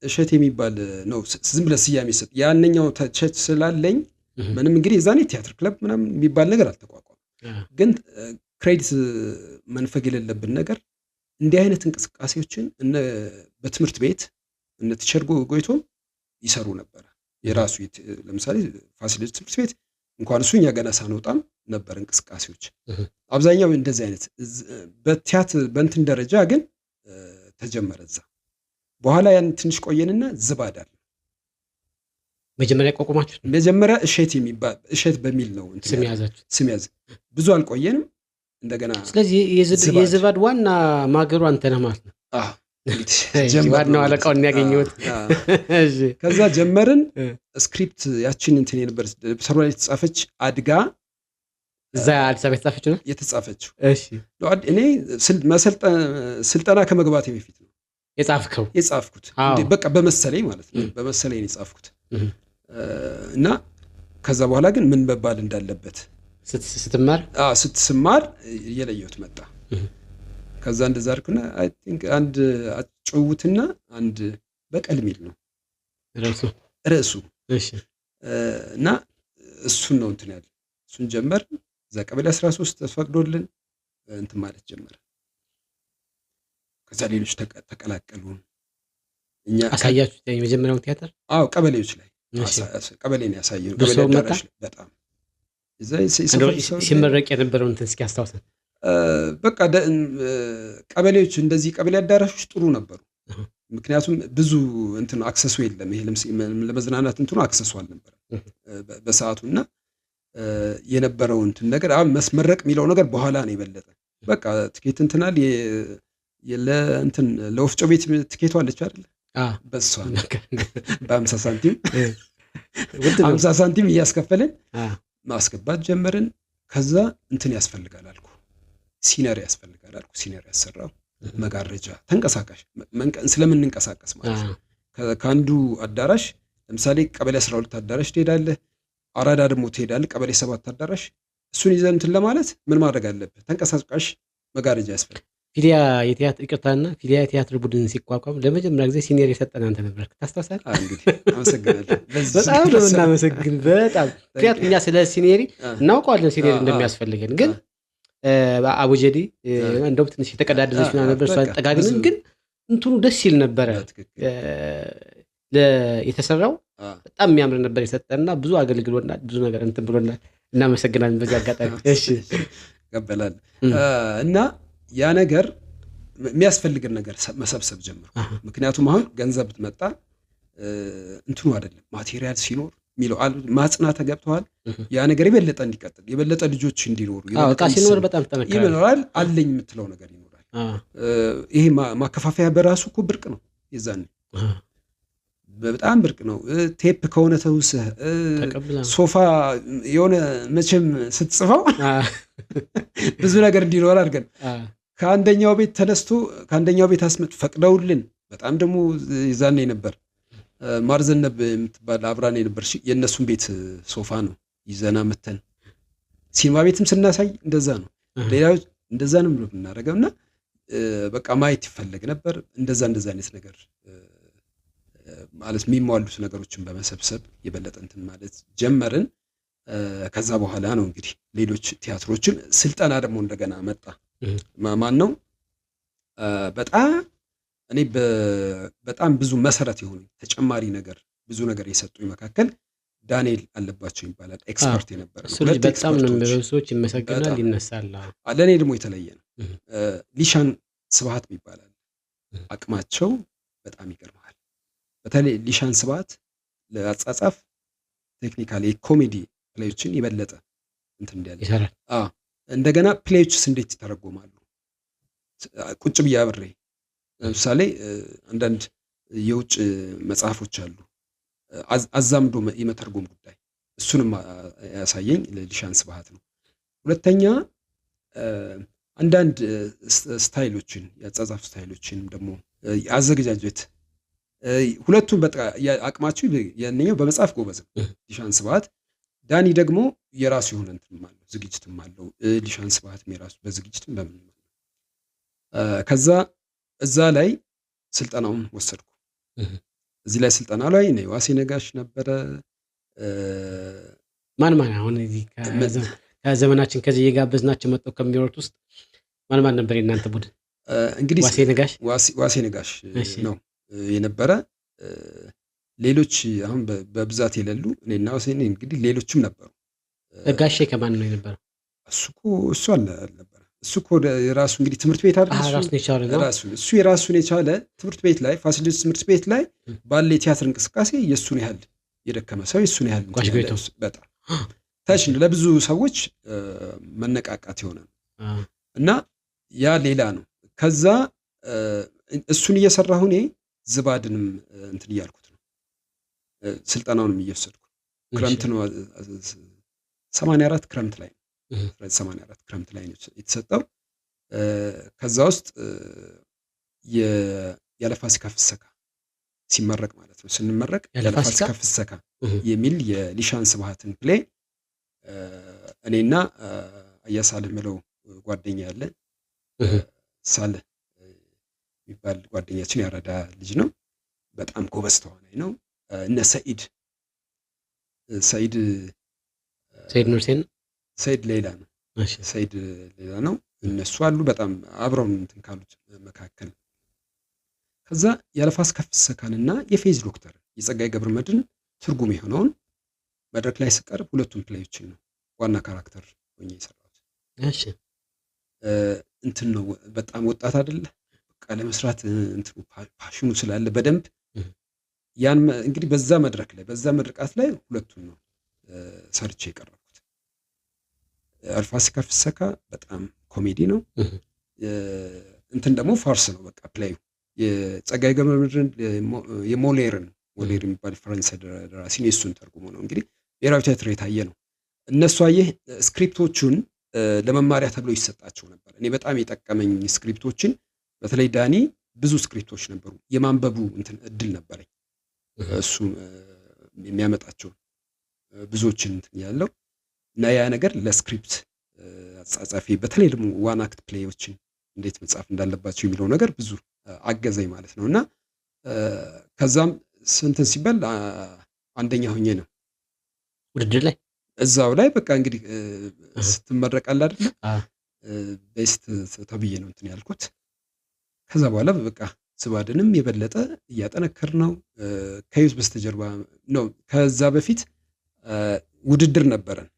እሸት የሚባል ነው ዝም ብለህ ስያሜ ሰጥ። ያንኛው ተቸት ስላለኝ ምንም እንግዲህ የዛኔ ቲያትር ክለብ ምናምን የሚባል ነገር አልተቋቋም። ግን ክሬዲት መንፈግ የሌለብን ነገር እንዲህ አይነት እንቅስቃሴዎችን በትምህርት ቤት እነ ቲቸር ጎይቶም ይሰሩ ነበር። የራሱ ለምሳሌ ፋሲሊቲ ትምህርት ቤት እንኳን እሱ እኛ ገና ሳንወጣም ነበር እንቅስቃሴዎች። አብዛኛው እንደዚህ አይነት በቲያትር በእንትን ደረጃ ግን ተጀመረ እዛ። በኋላ ያን ትንሽ ቆየንና ዝባዳል መጀመሪያ ቆቆማችሁ? መጀመሪያ እሸት በሚል ነው ስም ያዘ። ብዙ አልቆየንም እንደገና። ስለዚህ የዝባድ ዋና ማገሩ አንተ ነህ ማለት ነው? ዋናው አለቃውን ያገኘሁት። ከዛ ጀመርን። ስክሪፕት ያችን እንትን የነበረች ሰሩ ላይ የተጻፈች አድጋ እዛ አዲስ አበባ የተጻፈችው ነው የተጻፈችው። እሺ እኔ ስልጠና ከመግባቴ በፊት ነው የጻፍኩት። በቃ በመሰለኝ ማለት ነው በመሰለኝ ነው የጻፍኩት። እና ከዛ በኋላ ግን ምን መባል እንዳለበት ስትማር የለየሁት መጣ። ከዛ እንደዛ አድርኩና አይ ቲንክ አንድ አጭውትና አንድ በቀል ሚል ነው ርዕሱ። እሺ እና እሱን ነው እንትን ያለ እሱን ጀመር። እዛ ቀበሌ 13 ተፈቅዶልን እንትን ማለት ጀመረ። ከዛ ሌሎች ተቀላቀሉ። እኛ አሳያችሁ የመጀመሪያው ቲያትር? አዎ ቀበሌዎች ላይ ቀበሌን ያሳየው ቀበሌ አዳራሽ በጣም እዛ ሲመረቅ የነበረው እንትን እስኪ አስታውሰን። በቃ ቀበሌዎች እንደዚህ ቀበሌ አዳራሾች ጥሩ ነበሩ። ምክንያቱም ብዙ እንትን አክሰሱ የለም። ይሄ ለመዝናናት እንትኑ አክሰሱ አልነበረም በሰዓቱና የነበረው እንትን ነገር አሁን መስመረቅ የሚለው ነገር በኋላ ነው የበለጠ። በቃ ትኬት እንትናል ለእንትን ለወፍጮ ቤት ትኬቷ አለች አይደል? በሷ በ50 ሳንቲም 50 ሳንቲም እያስከፈልን ማስገባት ጀመርን። ከዛ እንትን ያስፈልጋል አልኩ፣ ሲነር ያስፈልጋል አልኩ። ሲነር ያሰራው መጋረጃ ተንቀሳቃሽ ስለምንንቀሳቀስ ማለት ነው። ከአንዱ አዳራሽ ለምሳሌ ቀበሌ 12 አዳራሽ ትሄዳለህ፣ አራዳ ደግሞ ትሄዳለህ ቀበሌ 7 አዳራሽ። እሱን ይዘን እንትን ለማለት ምን ማድረግ አለብህ? ተንቀሳቃሽ መጋረጃ ያስፈልጋል። ፊሊያ የቲያትር ይቅርታና ፊሊያ የቲያትር ቡድን ሲቋቋም ለመጀመሪያ ጊዜ ሲኒየር የሰጠን አንተ ነበርክ። ታስታውሳለህ? እንግዲህ አመሰግናለሁ። በጣም ነው እናመሰግን። በጣም ምክንያቱም እኛ ስለ ሲኒየሪ እናውቀዋለን ሲኒየሪ እንደሚያስፈልገን፣ ግን አቡጀዲ እንደውም ትንሽ የተቀዳደሰች ምናምን ነበር እሷን ጠጋግንን፣ ግን እንትኑ ደስ ይል ነበረ የተሰራው በጣም የሚያምር ነበር የሰጠንና ብዙ አገልግሎናል፣ ብዙ ነገር እንትን ብሎናል። እናመሰግናለን በዚህ አጋጣሚ። እሺ ገበላል እና ያ ነገር የሚያስፈልግን ነገር መሰብሰብ ጀመርኩ። ምክንያቱም አሁን ገንዘብ መጣ እንትኑ አይደለም ማቴሪያል ሲኖር ሚለው ማጽናተ ገብተዋል። ያ ነገር የበለጠ እንዲቀጥል የበለጠ ልጆች እንዲኖሩ በቃ ሲኖር በጣም ይኖራል። አለኝ የምትለው ነገር ይኖራል። ይሄ ማከፋፈያ በራሱ እኮ ብርቅ ነው። የዛኔ በጣም ብርቅ ነው። ቴፕ ከሆነ ተውስህ ሶፋ የሆነ መቼም ስትጽፈው ብዙ ነገር እንዲኖር አድርገን ከአንደኛው ቤት ተነስቶ ከአንደኛው ቤት አስመጥ ፈቅደውልን። በጣም ደግሞ ይዛኔ ነበር ማርዘነብ የምትባል አብራኔ ነበር። የእነሱን ቤት ሶፋ ነው ይዘና መተን ሲኒማ ቤትም ስናሳይ እንደዛ ነው። ሌላው እንደዛ ነው ብሎ እናደርገውና በቃ ማየት ይፈልግ ነበር። እንደዛ አይነት ነገር ማለት የሚሟሉት ነገሮችን በመሰብሰብ የበለጠ እንትን ማለት ጀመርን። ከዛ በኋላ ነው እንግዲህ ሌሎች ቲያትሮችን ስልጠና ደግሞ እንደገና መጣ። ማን ነው እኔ በጣም ብዙ መሰረት የሆኑ ተጨማሪ ነገር ብዙ ነገር የሰጡኝ መካከል ዳንኤል አለባቸው ይባላል። ኤክስፐርት የነበረ ነው። ሁለት በጣም ነው ብዙዎች ይመሰገናል ይነሳል። ለኔ ደግሞ የተለየ ነው። ሊሻን ስብሐት ይባላል። አቅማቸው በጣም ይገርማል። በተለይ ሊሻን ስብሐት ለአጻጻፍ ቴክኒካሊ ኮሜዲ ፕሌዮችን ይበለጠ እንትን እንዲያለ ይሰራል። እንደገና ፕሌዮችስ እንዴት ይተረጎማሉ ቁጭ ብዬ አብሬ ለምሳሌ አንዳንድ የውጭ መጽሐፎች አሉ አዛምዶ የመተርጎም ጉዳይ እሱንም ያሳየኝ ለሊሻን ስብሐት ነው። ሁለተኛ አንዳንድ ስታይሎችን የአጻጻፍ ስታይሎችን ደግሞ አዘገጃጀት ሁለቱም በጣም አቅማቸው ያንኛው በመጽሐፍ ጎበዝ ሊሻን ስብሐት። ዳኒ ደግሞ የራሱ የሆነ እንትም አለው ዝግጅትም አለው። ሊሻን ስብሐትም የራሱ በዝግጅትም በምን ከዛ እዛ ላይ ስልጠናውን ወሰድኩ። እዚህ ላይ ስልጠና ላይ ነው ዋሴ ነጋሽ ነበረ። ማን አሁን እዚህ ከዘመናችን ከዚህ የጋበዝናቸው መጥተው ከሚወሩት ውስጥ ማን ነበር የእናንተ ቡድን? እንግዲህ ዋሴ ነጋሽ ነው የነበረ። ሌሎች አሁን በብዛት የሌሉ እኔና ዋሴ እንግዲህ ሌሎችም ነበሩ። ጋሼ ከማን ነው የነበረው? እሱ አልነበረ። እሱ እኮ የራሱ እንግዲህ ትምህርት ቤት አይደል? እሱ የራሱን የቻለ ትምህርት ቤት ላይ ፋሲሊቲስ ትምህርት ቤት ላይ ባለ የቲያትር እንቅስቃሴ የሱን ያህል የደከመ ሰው የሱን ያህል በጣም ታች ለብዙ ሰዎች መነቃቃት የሆነ እና ያ ሌላ ነው። ከዛ እሱን እየሰራሁ እኔ ዝባድንም እንትን እያልኩት ነው። ስልጠናውንም እየወሰድኩ ክረምት ነው 84 ክረምት ላይ 1984 ክረምት ላይ ነው የተሰጠው። ከዛ ውስጥ ያለ ፋሲካ ፍሰካ ሲመረቅ ማለት ነው ስንመረቅ ያለ ፋሲካ ፍሰካ የሚል የሊሻን ስብሃትን ፕሌይ እኔና አያሳልህ ምለው ጓደኛ ያለ ሳልህ የሚባል ጓደኛችን ያረዳ ልጅ ነው። በጣም ጎበዝ ተዋናይ ነው። እነ ሰኢድ ኑርሴን ሰኢድ ሌላ ነው። ሰኢድ ሌላ ነው። እነሱ አሉ በጣም አብረው እንትን ካሉት መካከል። ከዛ ያለ ፋሲካ ፍሰካንና የፌዝ ዶክተር የጸጋዬ ገብረመድህን ትርጉም የሆነውን መድረክ ላይ ስቀርብ ሁለቱም ፕሌዮችን ነው ዋና ካራክተር ሆኜ የሰራሁት። እሺ እንትን ነው በጣም ወጣት አይደለ በቃ ለመስራት እንትኑ ፓሽኑ ስላለ በደንብ ያን እንግዲህ በዛ መድረቃት ላይ ሁለቱን ነው ሰርቼ የቀረብኩት። አልፋሲካ ፍሰካ በጣም ኮሜዲ ነው። እንትን ደግሞ ፋርስ ነው በቃ ፕሌዩ የጸጋዬ ገብረመድህን የሞሌር የሚባል ፈረንሳይ ደራሲ ነው። እሱን ተርጉሞ ነው እንግዲህ ብሔራዊ ቲያትር የታየ ነው። እነሱ አየህ ስክሪፕቶቹን ለመማሪያ ተብሎ ይሰጣቸው ነበር። እኔ በጣም የጠቀመኝ ስክሪፕቶችን በተለይ ዳኒ ብዙ ስክሪፕቶች ነበሩ የማንበቡ እንትን እድል ነበረኝ። እሱ የሚያመጣቸው ብዙዎችን እንትን ያለው እና ያ ነገር ለስክሪፕት አጻጻፊ በተለይ ደግሞ ዋን አክት ፕሌዮችን እንዴት መጻፍ እንዳለባቸው የሚለው ነገር ብዙ አገዘኝ ማለት ነው። እና ከዛም ስንት ሲባል አንደኛ ሆኜ ነው ውድድር ላይ እዛው ላይ በቃ እንግዲህ ስትመረቃል አይደል ቤስት ተብዬ ነው እንትን ያልኩት። ከዛ በኋላ በቃ ስባድንም የበለጠ እያጠነከር ነው ከዩት በስተጀርባ ነው። ከዛ በፊት ውድድር ነበረን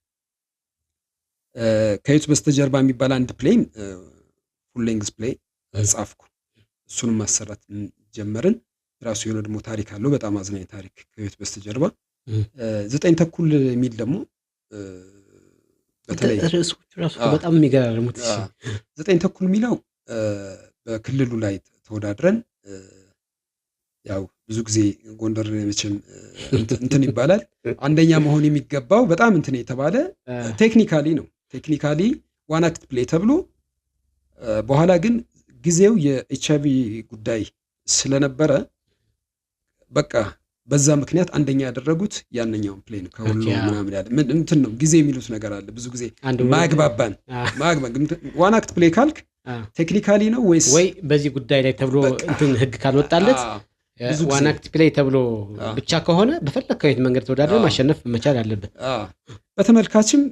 ከዩት በስተጀርባ የሚባል አንድ ፕሌይ ፉል ሌንግዝ ፕሌይ ጻፍኩ። እሱንም ማሰራት ጀመርን። ራሱ የሆነ ደግሞ ታሪክ አለው በጣም አዝናኝ ታሪክ ከዩት በስተጀርባ 9 ተኩል የሚል ደግሞ በተለይ ርዕሶቹ ራሱ በጣም የሚገራርሙት 9 ተኩል የሚለው በክልሉ ላይ ተወዳድረን ያው ብዙ ጊዜ ጎንደር መቼም እንትን ይባላል አንደኛ መሆን የሚገባው በጣም እንትን የተባለ ቴክኒካሊ ነው። ቴክኒካሊ ዋን አክት ፕሌይ ተብሎ በኋላ ግን ጊዜው የኤችአይቪ ጉዳይ ስለነበረ በቃ በዛ ምክንያት አንደኛ ያደረጉት ያንኛውን ፕሌይ ነው። ከሁሉ ምናምን ያለ ምን እንትን ነው ጊዜ የሚሉት ነገር አለ ብዙ ጊዜ ማግባባን ዋን አክት ፕሌይ ካልክ ቴክኒካሊ ነው ወይስ ወይ በዚህ ጉዳይ ላይ ተብሎ እንትን ህግ ካልወጣለት ዋን አክት ፕሌይ ተብሎ ብቻ ከሆነ በፈለከው መንገድ ተወዳድረ ማሸነፍ መቻል አለበት። በተመልካችም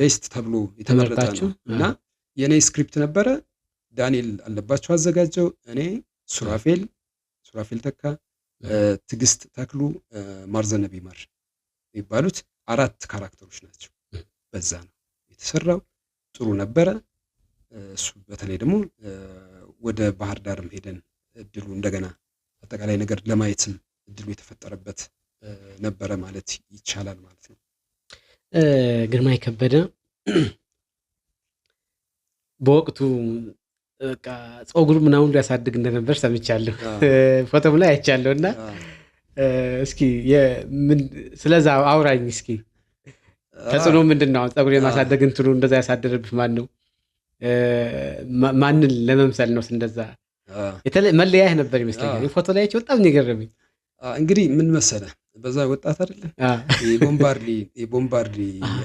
ቤስት ተብሎ የተመረጠ ነው እና የኔ ስክሪፕት ነበረ። ዳንኤል አለባቸው አዘጋጀው፣ እኔ ሱራፌል ተካ፣ ትግስት ተክሉ፣ ማርዘነብ ይማር የሚባሉት 4 ካራክተሮች ናቸው። በዛ ነው የተሰራው። ጥሩ ነበረ። እሱ በተለይ ደግሞ ወደ ባህር ዳርም ሄደን እድሉ እንደገና አጠቃላይ ነገር ለማየትም እድሉ የተፈጠረበት ነበረ ማለት ይቻላል ማለት ነው። ግርማይ ከበደ በወቅቱ በቃ ጸጉር ምናምን ሊያሳድግ እንደነበር ሰምቻለሁ፣ ፎቶም ላይ አይቻለሁ። እና እስኪ ስለዛ አውራኝ እስኪ ተጽዕኖ ምንድን ነው? ጸጉር የማሳደግ እንትኑ እንደዛ ያሳደረብህ ማን ነው? ማንን ለመምሰል ነው እንደዛ? መለያህ ነበር ይመስለኛል ፎቶ ላይ በጣም የገረመኝ። እንግዲህ ምን መሰለህ በዛ ወጣት አይደለም የቦምባርዲ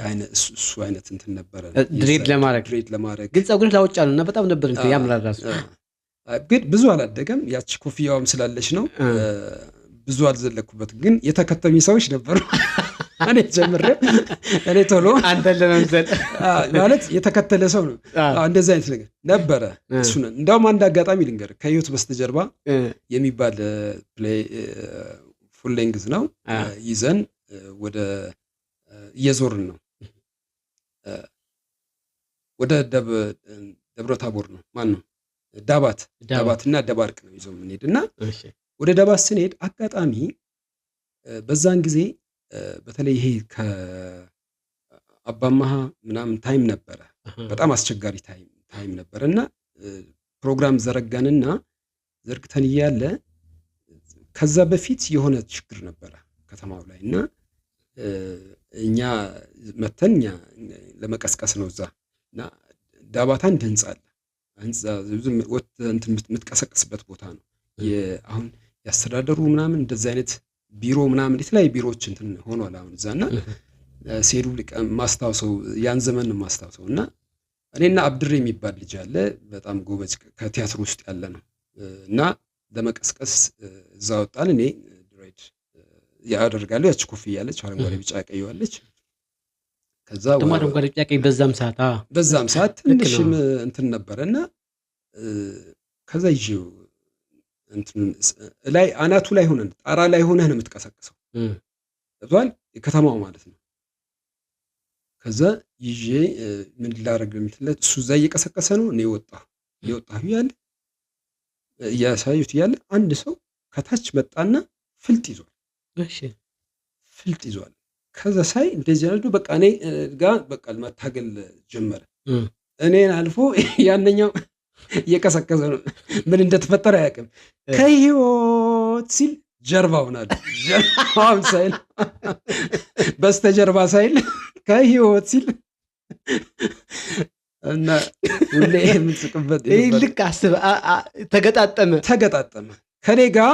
አይነት እሱ አይነት እንትን ነበረ ድሬድ ለማድረግ ግን ጸጉርህ ላውጫ ነው እና በጣም ነበር እንትን ያምራል ራሱ። ግን ብዙ አላደገም። ያቺ ኮፍያዋም ስላለች ነው ብዙ አልዘለኩበት። ግን የተከተሉኝ ሰዎች ነበሩ። እኔ ቶሎ አንተን ለመምሰል ማለት የተከተለ ሰው ነው እንደዚህ አይነት ነገር ነበረ። እሱ ነው እንደውም አንድ አጋጣሚ ልንገር። ከህይወት በስተጀርባ የሚባል ፕሌይ ፉል ሌንግዝ ነው ይዘን ወደ እየዞርን ነው ወደ ደብረ ታቦር ነው ማነው ዳባትና ደባርቅ ነው ይዞ የምንሄድና ወደ ዳባት ስንሄድ አጋጣሚ በዛን ጊዜ በተለይ ይሄ ከአባማሃ ምናምን ታይም ነበረ። በጣም አስቸጋሪ ታይም ነበረ እና ፕሮግራም ዘረጋንና ዘርግተን እያለ ከዛ በፊት የሆነ ችግር ነበረ ከተማው ላይ እና እኛ መተን እኛ ለመቀስቀስ ነው እዛ እና ዳባታ አንድ ህንጻ አለ። ህንጻ ዝም እንትን የምትቀሰቅስበት ቦታ ነው። አሁን ያስተዳደሩ ምናምን እንደዚህ አይነት ቢሮ ምናምን የተለያዩ ቢሮዎች እንትን ሆኗል አሁን እዛና ሴዱ ማስታወሰው ያን ዘመን ማስታወሰው እና እኔና አብድሬ የሚባል ልጅ አለ በጣም ጎበዝ ከቲያትር ውስጥ ያለ ነው እና ለመቀስቀስ እዛ ወጣን። እኔ ድሬድ ያደርጋለሁ ያቺ ኮፍያ ያለች አረንጓዴ ቢጫ ቀይ ያለች ከዛ ደግሞ አረንጓዴ ቢጫ ቀይ በዛም ሰዓት ትንሽ እንትን ነበርና ከዛ ይዤው እንትን ላይ አናቱ ላይ ሆነን ጣራ ላይ ሆነህ ነው የምትቀሰቅሰው እቷል ከተማው ማለት ነው። ከዛ ይዤ ምን ላደርግ የምትለት እሱ እዛ እየቀሰቀሰ ነው እኔ ወጣሁ ያለ እያሳዩት ያለ አንድ ሰው ከታች መጣና ፍልጥ ይዟል። ከዛ ሳይ እንደዚህ ያለው በቃ እኔ ጋር በቃ መታገል ጀመረ። እኔን አልፎ ያንኛው እየቀሰቀሰ ነው። ምን እንደተፈጠረ አያውቅም። ከህይወት ሲል ጀርባውን አለ ጀርባውን ሳይል በስተጀርባ ሳይል ከህይወት ሲል እና ሁሌ የምንስቅበት ልክ አስብ ተገጣጠመ ከኔ ጋር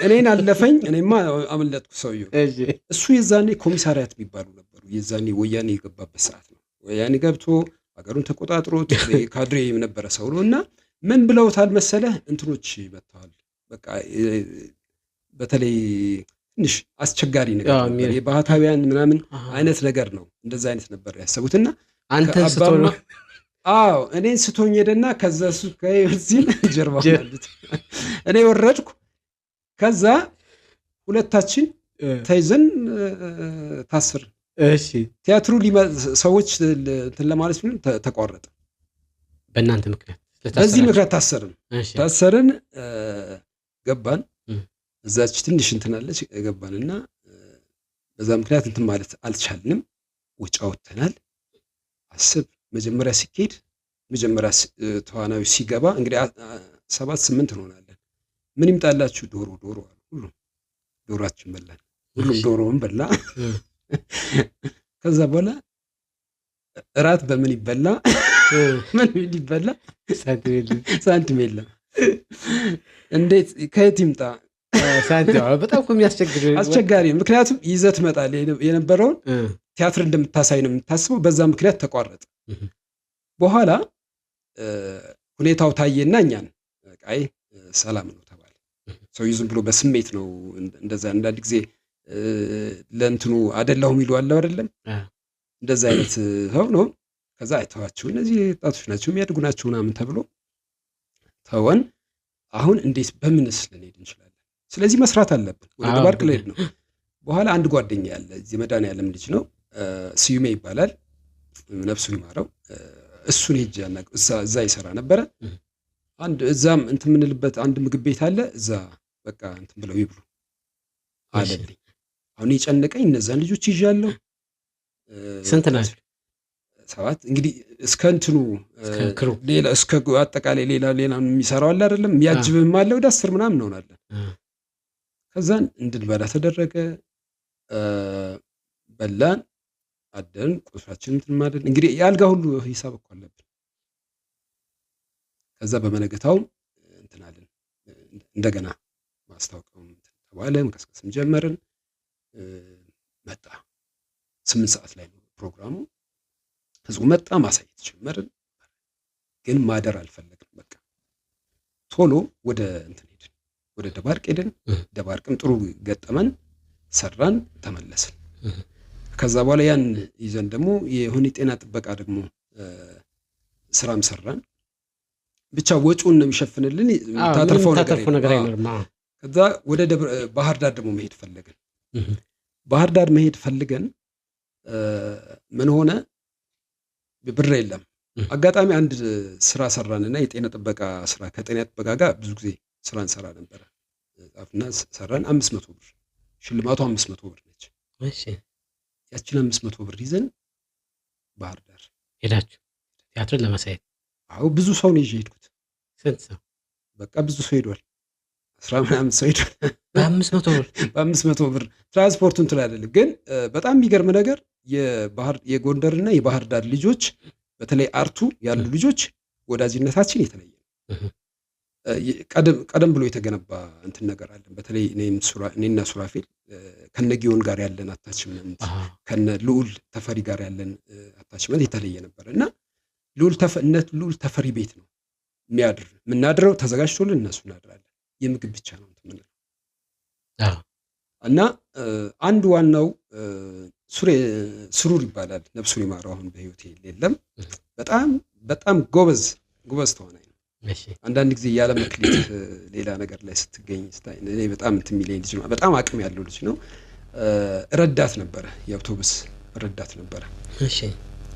እኔን አለፈኝ። እኔማ አመለጥኩ ሰውየው። እሱ የዛኔ ኮሚሳሪያት የሚባሉ ነበሩ። የዛኔ ወያኔ የገባበት ሰዓት ነው። ወያኔ ገብቶ ሀገሩን ተቆጣጥሮት ካድሬ የነበረ ሰው ነው እና ምን ብለውታል መሰለህ እንትኖች መጥተዋል። በቃ በተለይ ትንሽ አስቸጋሪ ነገር ነበር። የባህታውያን ምናምን አይነት ነገር ነው። እንደዛ አይነት ነበር ያሰቡትና አንተ ስትሆን እኔን ስቶኝ ሄደና ከዛ እሱ ከህይወት ሲል ጀርባው አለበት። እኔ ወረድኩ። ከዛ ሁለታችን ተይዘን ታስርን። ቲያትሩ ሰዎች እንትን ለማለት ምን ተቋረጠ። በእናንተ ምክንያት በዚህ ምክንያት ታሰርን። ገባን እዛች ትንሽ እንትን አለች ገባንና በዛ ምክንያት እንትን ማለት አልቻልንም። ወጪ አወጥተናል። አስብ መጀመሪያ ሲኬድ መጀመሪያ ተዋናዩ ሲገባ እንግዲህ 7-8 እንሆናለን። ምን ይምጣላችሁ? ዶሮ አሉ። ሁሉም ዶሮአችን በላን። ሁሉም ዶሮውን በላ። ከዛ በኋላ እራት በምን ይበላ? ምን ይበላ? ሳንቲም የለም። እንዴት ከየት ይምጣ ሳንቲም? በጣም የሚያስቸግር አስቸጋሪ። ምክንያቱም ይዘት መጣል የነበረውን ቲያትር እንደምታሳይ ነው የምታስበው። በዛ ምክንያት ተቋረጠ። በኋላ ሁኔታው ታየና እኛን ቃይ ሰላም ነው ተባለ። ሰው ዝም ብሎ በስሜት ነው እንደዛ አንዳንድ ጊዜ ለእንትኑ አደላሁም ይሏል አይደለም እንደዛ አይነት ሰው ነው። ከዛ አይተዋቸው እነዚህ ወጣቶች ናቸው የሚያድጉ ናቸው ምናምን ተብሎ ተወን። አሁን እንዴት በምንስ ልንሄድ እንችላለን? ስለዚህ መስራት አለብን። ወደ ደባርቅ ልሄድ ነው። በኋላ አንድ ጓደኛ ያለ እዚህ መድኃኒዓለም ልጅ ነው ስዩሜ ይባላል፣ ነፍሱን ይማረው። እሱን ሄጄ እዛ ይሰራ ነበረ። አንድ እዛም እንትን የምንልበት አንድ ምግብ ቤት አለ። እዛ በቃ እንትን ብለው ይብሉ አለልኝ። አሁን የጨነቀኝ እነዛን ልጆች ይዣለሁ። ስንት ናቸው? 7 እንግዲህ እስከ እንትኑ ሌላ እስከ አጠቃላይ ሌላ የሚሰራው አለ አይደለም የሚያጅብም አለ። ወደ 10 ምናምን እንሆናለን። ከዛን እንድንበላ ተደረገ። በላን አደርን። ቁርሳችንን እንትን ማለት እንግዲህ የአልጋ ሁሉ ሂሳብ እኮ አለብን። ከዛ በመነገታው እንትን አለን እንደገና ማስታወቂያው ተባለ። መቀስቀስም ጀመርን። መጣ 8 ሰዓት ላይ ነው ፕሮግራሙ። ህዝቡ መጣ፣ ማሳየት ጀመርን። ግን ማደር አልፈለግንም። በቃ ቶሎ ወደ እንትን ሄድን፣ ወደ ደባርቅ ሄድን። ደባርቅም ጥሩ ገጠመን፣ ሰራን፣ ተመለስን። ከዛ በኋላ ያን ይዘን ደግሞ የሆነ ጤና ጥበቃ ደግሞ ስራም ሰራን። ብቻ ወጪውን ነው የሚሸፍንልን፣ ታተርፈው ነገር አይኖርም። ከዛ ወደ ባህር ዳር ደግሞ መሄድ ፈለግን። ባህር ዳር መሄድ ፈልገን ምን ሆነ? ብር የለም። አጋጣሚ አንድ ስራ ሰራንና የጤና ጥበቃ ስራ ከጤና ጥበቃ ጋር ብዙ ጊዜ ስራ እንሰራ ነበረ። ጻፍና ሰራን። 500 ብር ሽልማቱ 500 ብር ነች። እሺ ያችን 500 ብር ይዘን ባህር ዳር ሄዳችሁ ቲያትርን ለማሳየት? አዎ ብዙ ሰው ነው ይዤ ሄድኩት። ስንት ሰው? በቃ ብዙ ሰው ሄዷል። 10 ምናምን ሰው ሄዷል። በ500 ብር በ500 ብር ትራንስፖርቱን ትላለህ። ግን በጣም የሚገርም ነገር የጎንደርና የባህር ዳር ልጆች በተለይ አርቱ ያሉ ልጆች ወዳጅነታችን የተለየ ነው። ቀደም ብሎ የተገነባ እንትን ነገር አለን። በተለይ እኔና ሱራፌል ከነጊዮን ጋር ያለን አታችመንት ከነ ልዑል ተፈሪ ጋር ያለን አታችመንት የተለየ ነበር እና ልዑል ተፈሪ ቤት ነው የምናድረው። ተዘጋጅቶልን እነሱ እናድራለን። የምግብ ብቻ ነው የምንለው እና አንድ ዋናው ስሩር ይባላል። ነፍሱን ይማረው፣ አሁን በህይወት የለም። በጣም ጎበዝ ተዋናይ ነው። አንዳንድ ጊዜ ያለ መክሊት ሌላ ነገር ላይ ስትገኝ እኔ በጣም እንትን የሚለኝ ልጅ ነው። በጣም አቅም ያለው ልጅ ነው። ረዳት ነበረ፣ የአውቶቡስ ረዳት ነበረ።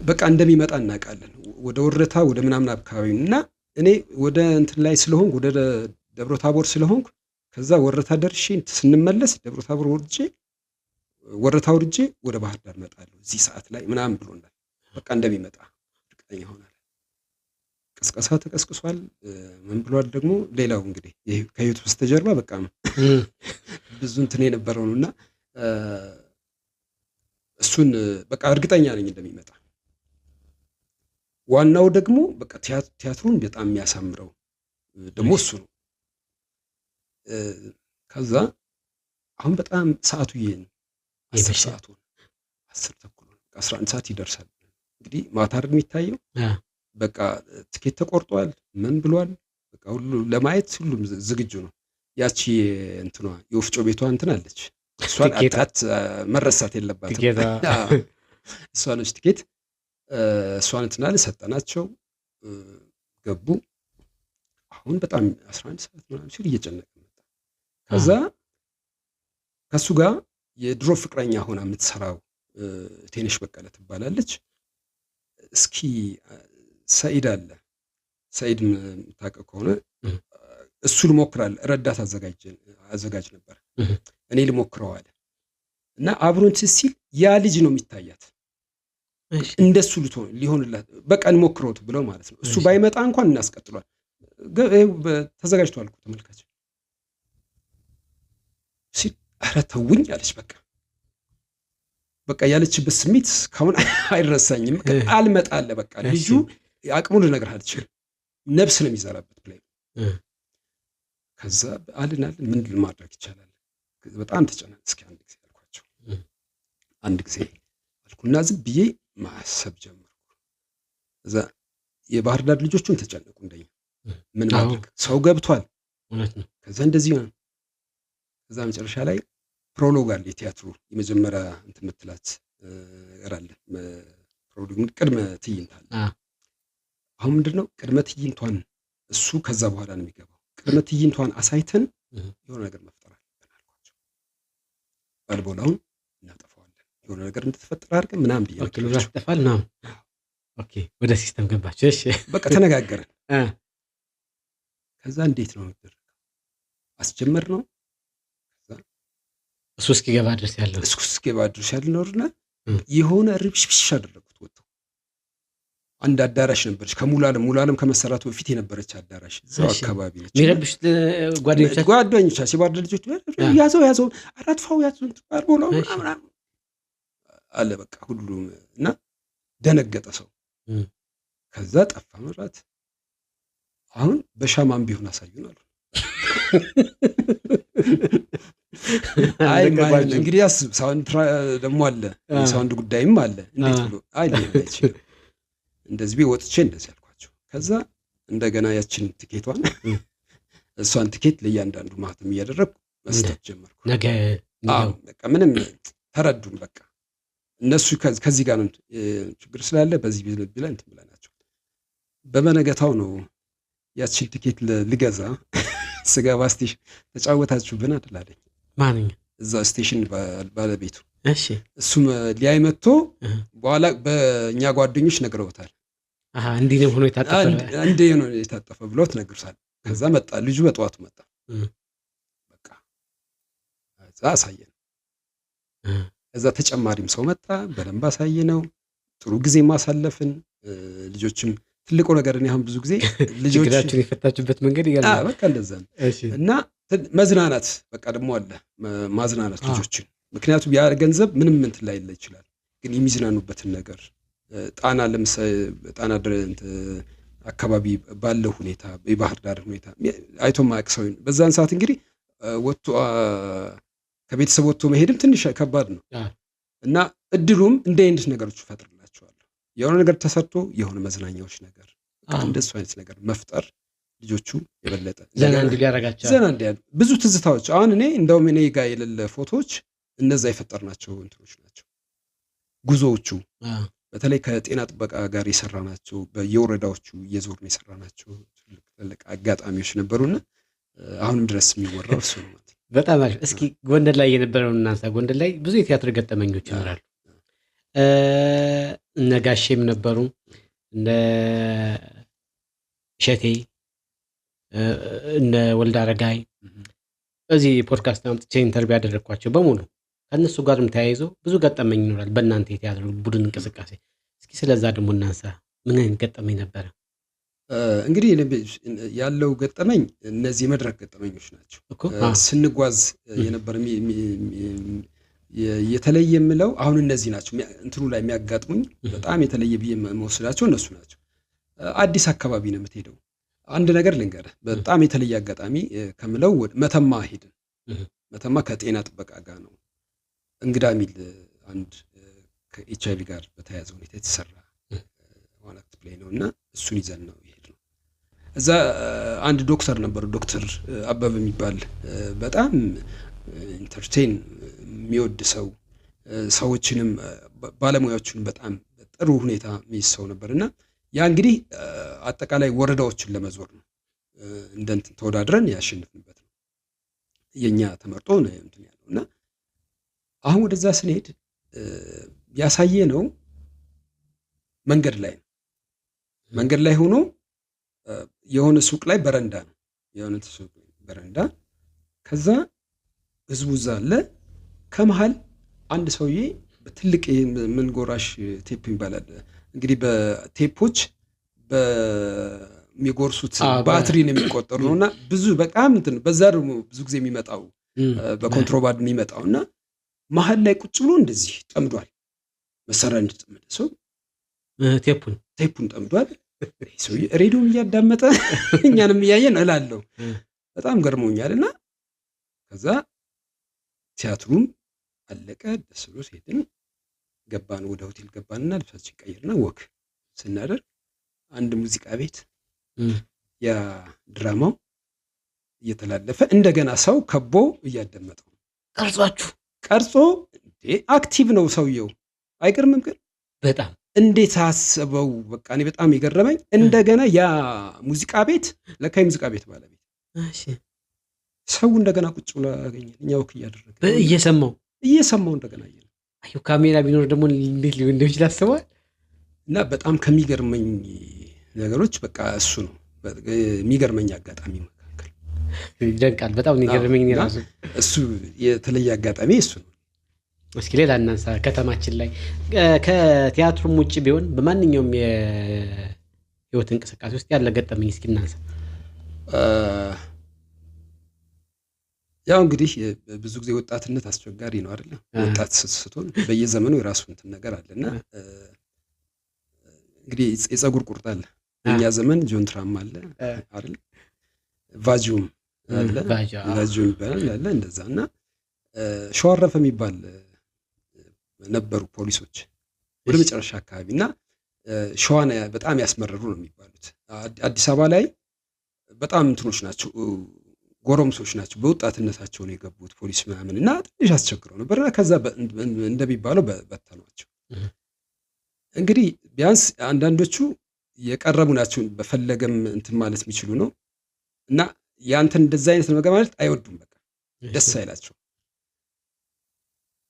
በቃ እንደሚመጣ እናውቃለን። ወደ ወረታ ወደ ምናምን አካባቢ እና እኔ ወደ እንትን ላይ ስለሆንኩ ወደ ደብረ ታቦር ስለሆንኩ ከዛ ወረታ ደርሼ ስንመለስ ደብረ ታቦር ወረታ ወርጄ ወደ ባህር ዳር መጣለሁ እዚህ ሰዓት ላይ ምናምን ብሎናል። በቃ እንደሚመጣ እርግጠኛ ሆናል። ቅስቀሳ ተቀስቅሷል። ምን ብሏል ደግሞ ሌላው እንግዲህ ከህይወት በስተጀርባ በቃ ብዙ እንትን የነበረው ነውና እሱን በቃ እርግጠኛ ነኝ እንደሚመጣ። ዋናው ደግሞ በቃ ቲያትሩን በጣም የሚያሳምረው ደግሞ እሱ ነው። ከዛ አሁን በጣም ሰዓቱ ይሄን 10 ሰዓቱ 10 ተኩል 11 ሰዓት ይደርሳል። እንግዲህ ማታ አይደል የሚታየው። በቃ ትኬት ተቆርጧል። ምን ብሏል? በቃ ሁሉ ለማየት ሁሉም ዝግጁ ነው። ያቺ እንትኗ የወፍጮ ቤቷ እንትን አለች። እሷን አጣት መረሳት የለባትም። እሷ ነች ትኬት። እሷን እንትናል ሰጠናቸው፣ ገቡ። አሁን በጣም 11 ሰዓት ምናምን ሲል እየጨነቀ መጣ። ከዛ ከሱ ጋር የድሮ ፍቅረኛ ሆና የምትሰራው ቴነሽ በቀለ ትባላለች። እስኪ ሰኢድ አለ፣ ሰኢድ የምታውቀው ከሆነ እሱ ልሞክራል። ረዳት አዘጋጅ ነበር። እኔ ልሞክረው አለ እና አብሮን ሲል ያ ልጅ ነው የሚታያት። እንደሱ ሊሆንላት በቃ እንሞክረውት ብለው ማለት ነው። እሱ ባይመጣ እንኳን እናስቀጥሏል። ተዘጋጅቷል እኮ ተመልካች ሲል ኧረ ተውኝ አለች። በቃ ያለችበት ስሜት እስካሁን አይረሳኝም። አልመጣለ በቃ ልጁ አቅሙን ልነግርህ አልችልም። ነፍስ ነው የሚዘራበት ብላይ ከዛ አልን ምን ማድረግ ይቻላል? በጣም ተጨናነቅ። እስኪ አንድ ጊዜ አልኳቸው። አንድ ጊዜ አልኩና ዝም ብዬ ማሰብ ጀመርኩ። እዛ የባህር ዳር ልጆቹን ተጨነቁ እንደኛ ምን ማድረግ ሰው ገብቷል። ከዛ እንደዚህ ነው። ከዛ መጨረሻ ላይ ፕሮሎግ አለ የቲያትሩ የመጀመሪያ እንትን ምትላት አለ። ፕሮሎግ ቅድመ ትዕይንት አለ። አሁን ምንድነው ቅድመ ትዕይንቷን እሱ ከዛ በኋላ ነው የሚገባው። ቅድመ ትዕይንቷን አሳይተን የሆነ ነገር መፍጠር አለብን አልኳቸው። ባልቦላውን እናጠፋዋለን የሆነ ነገር እንደተፈጠረ አድርገን ምናምን ብያለሁ። ያጠፋል ነው። ኦኬ ወደ ሲስተም ገባችሁ። እሺ በቃ ተነጋገርን። ከዛ እንዴት ነው የሚደረገው? አስጀመር ነው። እሱ እስኪገባ ድረስ ያለውና የሆነ ርብሽብሽ አደረጉት። ወጥተው አንድ አዳራሽ ነበረች ከሙሉዓለም ከመሰራቱ በፊት የነበረች አዳራሽ እዛው አካባቢ ነች። ሚረብሽ ጓደኞቻችን የባህር ዳር ልጆች ያዘው አራትፋው ያዘው ባልቦላው ምናምን አለ። በቃ ሁሉም እና ደነገጠ ሰው። ከዛ ጠፋ መራት። አሁን በሻማም ቢሆን አሳዩን አሉ። አይ እንግዲህ ያስብ ሳውንድ ደግሞ አለ፣ ሳውንድ ጉዳይም አለ። እንዴት ብሎ እንደዚህ ወጥቼ እንደዚህ አልኳቸው። ከዛ እንደገና ያችን ትኬቷን እሷን ትኬት ለእያንዳንዱ ማህተም እያደረግኩ መስጠት ጀመርኩ። በቃ ምንም ተረዱን። በቃ እነሱ ከዚህ ጋር ነው ችግር ስላለ በዚህ ብለን እንትን ብለናቸው በመነገታው ነው ያችን ትኬት ልገዛ ስገባ ስቴሽን ተጫወታችሁብን አደላለኝ። ማንኛ እዛ ስቴሽን ባለቤቱ። እሺ እሱም ሊያይ መጥቶ በኋላ በእኛ ጓደኞች ነግረውታል። እንዲህ ነው ሆኖ የታጠፈ ብሎት ነግሩታል። ከዛ መጣ ልጁ በጠዋቱ መጣ። በቃ እዛ አሳየን። እዛ ተጨማሪም ሰው መጣ። በደንብ አሳየነው። ጥሩ ጊዜ ማሳለፍን። ልጆችም ትልቁ ነገር እኔ አሁን ብዙ ጊዜ ልጆችን የፈታችሁበት መንገድ ይገርማል። በቃ እንደዛ ነው እና መዝናናት በቃ ደግሞ አለ ማዝናናት ልጆችን። ምክንያቱም ያ ገንዘብ ምንም እንትን ላይ ይችላል፣ ግን የሚዝናኑበትን ነገር ጣና ለምሳሌ ጣና አካባቢ ባለው ሁኔታ የባህር ዳር ሁኔታ አይቶ ማያውቅ ሰው በዛን ሰዓት እንግዲህ ወጥቶ ከቤተሰብ ወጥቶ መሄድም ትንሽ ከባድ ነው እና እድሉም እንደ አይነት ነገሮች ይፈጥርላቸዋል። የሆነ ነገር ተሰርቶ የሆነ መዝናኛዎች ነገር እንደሱ አይነት ነገር መፍጠር ልጆቹ የበለጠ ዘና እንዲያረጋቸው ዘና እንዲያሉ ብዙ ትዝታዎች አሁን እኔ እንደውም እኔ ጋር የሌለ ፎቶዎች እነዛ የፈጠርናቸው እንትኖች ናቸው። ጉዞዎቹ በተለይ ከጤና ጥበቃ ጋር የሰራናቸው በየወረዳዎቹ እየዞርን የሰራናቸው ትልቅ አጋጣሚዎች ነበሩና አሁንም ድረስ የሚወራው እሱ ነው ማለት። በጣም አሪፍ። እስኪ ጎንደር ላይ የነበረውን እናንሳ። ጎንደር ላይ ብዙ የቲያትር ገጠመኞች ይኖራሉ። እነ ጋሼም ነበሩ፣ እነ እሸቴ፣ እነ ወልደ አረጋይ እዚህ ፖድካስት አምጥቼ ኢንተርቪው ያደረግኳቸው በሙሉ ከእነሱ ጋርም ተያይዞ ብዙ ገጠመኝ ይኖራል በእናንተ የቲያትር ቡድን እንቅስቃሴ። እስኪ ስለዛ ደግሞ እናንሳ። ምን አይነት ገጠመኝ ነበረ? እንግዲህ ያለው ገጠመኝ እነዚህ የመድረክ ገጠመኞች ናቸው። ስንጓዝ የነበረ የተለየ የምለው አሁን እነዚህ ናቸው እንትኑ ላይ የሚያጋጥሙኝ በጣም የተለየ ብዬ መወስዳቸው እነሱ ናቸው። አዲስ አካባቢ ነው የምትሄደው። አንድ ነገር ልንገርህ፣ በጣም የተለየ አጋጣሚ ከምለው መተማ ሄድን። መተማ ከጤና ጥበቃ ጋር ነው እንግዳ ሚል አንድ ከኤችአይቪ ጋር በተያያዘ ሁኔታ የተሰራ ዋን አክት ፕሌይ ነው እና እሱን ይዘን ነው የሄድነው። እዛ አንድ ዶክተር ነበሩ፣ ዶክተር አበበ የሚባል በጣም ኢንተርቴን የሚወድ ሰው፣ ሰዎችንም ባለሙያዎችን በጣም ጥሩ ሁኔታ የሚይዝ ሰው ነበር እና ያ እንግዲህ አጠቃላይ ወረዳዎችን ለመዞር ነው እንደንትን ተወዳድረን ያሸንፍንበት ነው የኛ ተመርጦ ነው እንትን ያለው እና አሁን ወደዛ ስንሄድ ያሳየ ነው መንገድ ላይ ነው። መንገድ ላይ ሆኖ የሆነ ሱቅ ላይ በረንዳ ነው፣ የሆነ ሱቅ በረንዳ። ከዛ ህዝቡ እዛ አለ። ከመሃል አንድ ሰውዬ በትልቅ ምን ጎራሽ ቴፕ ይባላል እንግዲህ በቴፖች በሚጎርሱት ባትሪ ነው የሚቆጠሩ ነውና ብዙ በጣም እንትን በዛ ደግሞ ብዙ ጊዜ የሚመጣው በኮንትሮባንድ የሚመጣውና መሀል ላይ ቁጭ ብሎ እንደዚህ ጠምዷል። መሳሪያ እንደጠመደ ሰው ቴፑን ጠምዷል። ሰው ሬዲዮም እያዳመጠ እኛንም እያየን እላለሁ። በጣም ገርሞኛልና ከዛ ቲያትሩም አለቀ። ደስ ብሎ ሄድን፣ ገባን፣ ወደ ሆቴል ገባንና ልብሳችን ቀይርና ወክ ስናደርግ አንድ ሙዚቃ ቤት ያ ድራማው እየተላለፈ እንደገና ሰው ከቦ እያዳመጠው ቀርጾ አክቲቭ ነው ሰውየው። አይገርምም? ግን በጣም እንዴት አሰበው? በቃ እኔ በጣም የገረመኝ እንደገና ያ ሙዚቃ ቤት ለካ የሙዚቃ ቤት ባለቤት ሰው እንደገና ቁጭ ብሎ አገኘን። እኛ ወክ እያደረገ እየሰማው እንደገና አዩ ካሜራ ቢኖር ደግሞ እንዴት ሊሆን እንደሚችል አስበዋል። እና በጣም ከሚገርመኝ ነገሮች በቃ እሱ ነው የሚገርመኝ አጋጣሚ መካከል ይደንቃል። በጣም የሚገርመኝ ራሱ እሱ የተለየ አጋጣሚ እሱ ነው። እስኪ ሌላ እናንሳ። ከተማችን ላይ ከቲያትሩም ውጭ ቢሆን በማንኛውም የህይወት እንቅስቃሴ ውስጥ ያለ ገጠመኝ እስኪ እናንሳ። ያው እንግዲህ ብዙ ጊዜ ወጣትነት አስቸጋሪ ነው አይደል? ወጣት ስትሆን በየዘመኑ የራሱ እንትን ነገር አለና እንግዲህ የፀጉር ቁርጥ አለ። በእኛ ዘመን ጆንትራም አለ አይደል? ቫጂዮም አለ፣ ቫጂዮም ይባላል አለ እንደዛ። እና ሸዋረፈ የሚባል ነበሩ ፖሊሶች ወደ መጨረሻ አካባቢ እና ሸዋን በጣም ያስመረሩ ነው የሚባሉት። አዲስ አበባ ላይ በጣም እንትኖች ናቸው፣ ጎረምሶች ናቸው። በወጣትነታቸው ነው የገቡት ፖሊስ ምናምን እና ትንሽ አስቸግረው ነበርና ከዛ እንደሚባለው በተኗቸው። እንግዲህ ቢያንስ አንዳንዶቹ የቀረቡ ናቸው፣ በፈለገም እንትን ማለት የሚችሉ ነው እና ያንተን እንደዛ አይነት ነገር ማለት አይወዱም። በቃ ደስ አይላቸው።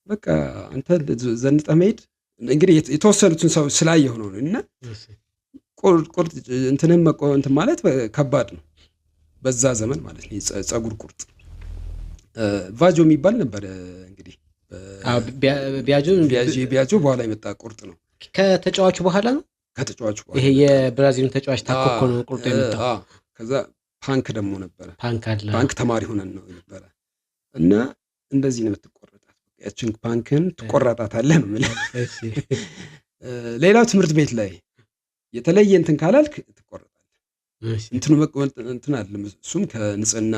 በቃ አንተ ዘንጠህ መሄድ እንግዲህ የተወሰኑትን ሰው ስላየሁ ነው እና ቁርጥ እንትንም እንትን ማለት ከባድ ነው በዛ ዘመን ማለት ነው። ፀጉር ቁርጥ ቫጆ የሚባል ነበር እንግዲህ ቢያጆ በኋላ የመጣ ቁርጥ ነው። ከተጫዋቹ በኋላ ነው። ከተጫዋቹ በኋላ ይሄ የብራዚሉን ተጫዋች ታኮኮ ነው ቁርጥ የመጣው። ከዛ ፓንክ ደግሞ ነበረ። አለ። ፓንክ ተማሪ ሆነን ነው ነበረ እና እንደዚህ ነው የምትቆረጣት። ያችን ፓንክን ትቆረጣታለህ ነው የምልህ። ሌላው ትምህርት ቤት ላይ የተለየ እንትን ካላልክ ትቆረጣለህ። እንትን አለ እሱም ከንጽህና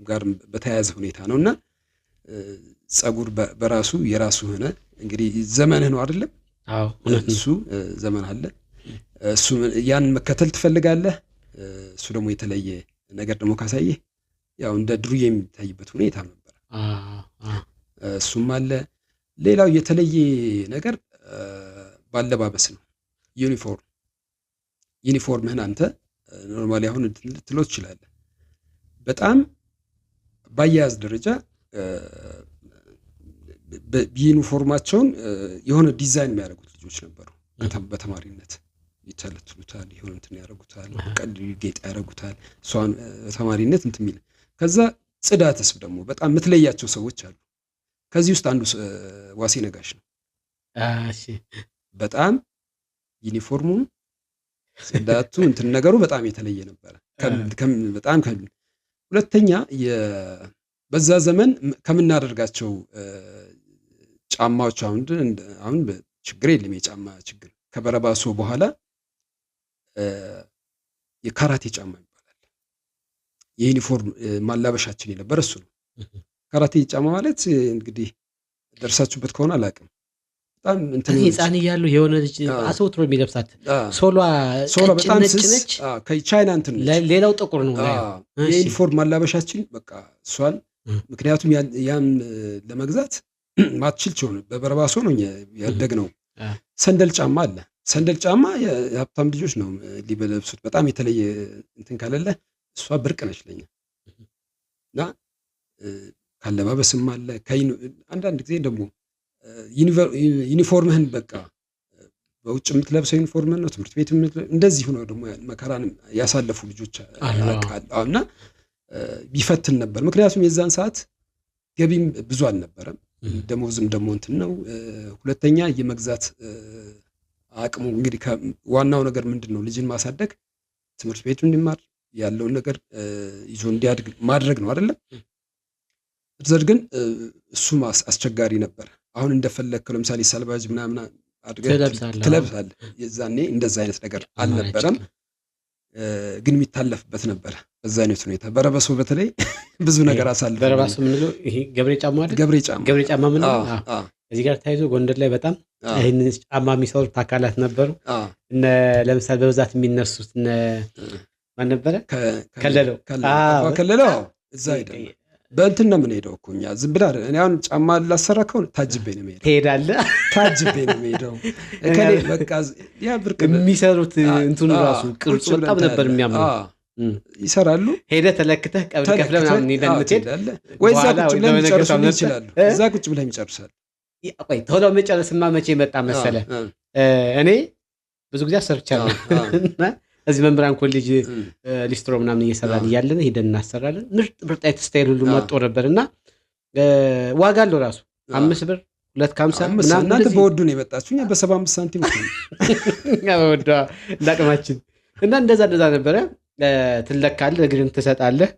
ጋር በተያያዘ ሁኔታ ነው እና ጸጉር በራሱ የራሱ ሆነ እንግዲህ ዘመንህ ነው አይደለም? እሱ ዘመን አለ። እሱ ያን መከተል ትፈልጋለህ። እሱ ደግሞ የተለየ ነገር ደግሞ ካሳየህ ያው እንደ ድሩዬ የሚታይበት ሁኔታ ነበር። እሱም አለ። ሌላው የተለየ ነገር ባለባበስ ነው። ዩኒፎርምህን አንተ ኖርማሊ አሁን ልትለው ትችላለህ። በጣም ባያያዝ ደረጃ ዩኒፎርማቸውን የሆነ ዲዛይን የሚያደርጉት ልጆች ነበሩ። በተማሪነት ይተለትሉታል፣ የሆነ እንትን ያደርጉታል፣ ቀድ ጌጥ ያደርጉታል። እሷን ተማሪነት እንትን የሚል ከዛ ጽዳትስ ደግሞ በጣም የምትለያቸው ሰዎች አሉ። ከዚህ ውስጥ አንዱ ዋሴ ነጋሽ ነው። በጣም ዩኒፎርሙ ጽዳቱ እንትን ነገሩ በጣም የተለየ ነበረ። በጣም ሁለተኛ በዛ ዘመን ከምናደርጋቸው ጫማዎች አሁን ችግር የለም የጫማ ችግር። ከበረባሶ በኋላ የካራቴ ጫማ ይባላል። የዩኒፎርም ማላበሻችን የነበረ እሱ ነው። ካራቴ ጫማ ማለት እንግዲህ ደርሳችሁበት ከሆነ አላውቅም። በጣም እንትን ህፃን እያሉ የሆነ ልጅ አሰውትሮ የሚለብሳት ሶሏ በጣም ስስ ከቻይና እንትን ሌላው ጥቁር ነው። የዩኒፎርም ማላበሻችን በቃ እሷን ምክንያቱም ያን ለመግዛት ማትችል ሲሆን በበረባሶ ነው ያደግነው። ሰንደል ጫማ አለ። ሰንደል ጫማ የሀብታም ልጆች ነው ሊበለብሱት። በጣም የተለየ እንትን ካለለ እሷ ብርቅ ነች ለኛ እና ካለባበስም አለ። አንዳንድ ጊዜ ደግሞ ዩኒፎርምህን በቃ በውጭ የምትለብሰው ዩኒፎርምህን ነው ትምህርት ቤት እንደዚህ ሆኖ ደግሞ መከራን ያሳለፉ ልጆች እና ቢፈትን ነበር። ምክንያቱም የዛን ሰዓት ገቢም ብዙ አልነበረም፣ ደሞዝም ደግሞ እንትን ነው። ሁለተኛ የመግዛት አቅሙ እንግዲህ ዋናው ነገር ምንድን ነው? ልጅን ማሳደግ፣ ትምህርት ቤቱ እንዲማር ያለውን ነገር ይዞ እንዲያድግ ማድረግ ነው አይደለም? ግን እሱም አስቸጋሪ ነበር። አሁን እንደፈለግከው ለምሳሌ ሰልባጅ ምናምን አድርገህ ትለብሳለህ። የዛኔ እንደዛ አይነት ነገር አልነበረም፣ ግን የሚታለፍበት ነበር በዛ አይነት ሁኔታ። በረባሶ በተለይ ብዙ ነገር አሳልፈ። በረባሶ ምንለው ይሄ ገብሬ ጫማ አይደል? ገብሬ ጫማ ምንለው እዚህ ጋር ተያይዞ ጎንደር ላይ በጣም ይሄን ጫማ የሚሰሩት አካላት ነበሩ። ለምሳሌ በብዛት የሚነሱት ማን ነበረ? ከለለው እዛ ሄደ። በእንትን ነው የምንሄደው እኮ እኛ ዝም ብላ እኔ አሁን ጫማ ላሰራ ከሆነ ታጅቤ ነው የምሄደው። ትሄዳለህ? ታጅቤ ነው የምሄደው። እከሌ በቃ ያ ብርቅ የሚሰሩት እንትኑ ራሱ ቅርጹ በጣም ነበር የሚያምረው። ይሰራሉ። ሄደህ ተለክተህ ቀብድ ከፍለህ ምናምን እንደምትሄድ ወይ እዛ ቁጭ ብለህ የሚጨርሱ ይችላሉ። እዛ ቁጭ ብለህ ይጨርሳል። ቆይ ቶሎ መጨረስማ መቼ መጣ መሰለ? እኔ ብዙ ጊዜ አሰርቻለሁ እና እዚህ መምህራን ኮሌጅ ሊስትሮ ምናምን እየሰራን እያለን ሄደን እናሰራለን። ምርጥ አይነት ስታይል ሁሉ መጥቶ ነበርና ዋጋ አለው ራሱ 5 ብር 2.50 ምናምን። እናንተ በወዱ ነው የመጣችሁ፣ እኛ በ75 ሳንቲም እኛ በወዱ እንዳቅማችን እና እንደዛ ነበረ። ትለካለህ፣ እግርን ትሰጣለህ፣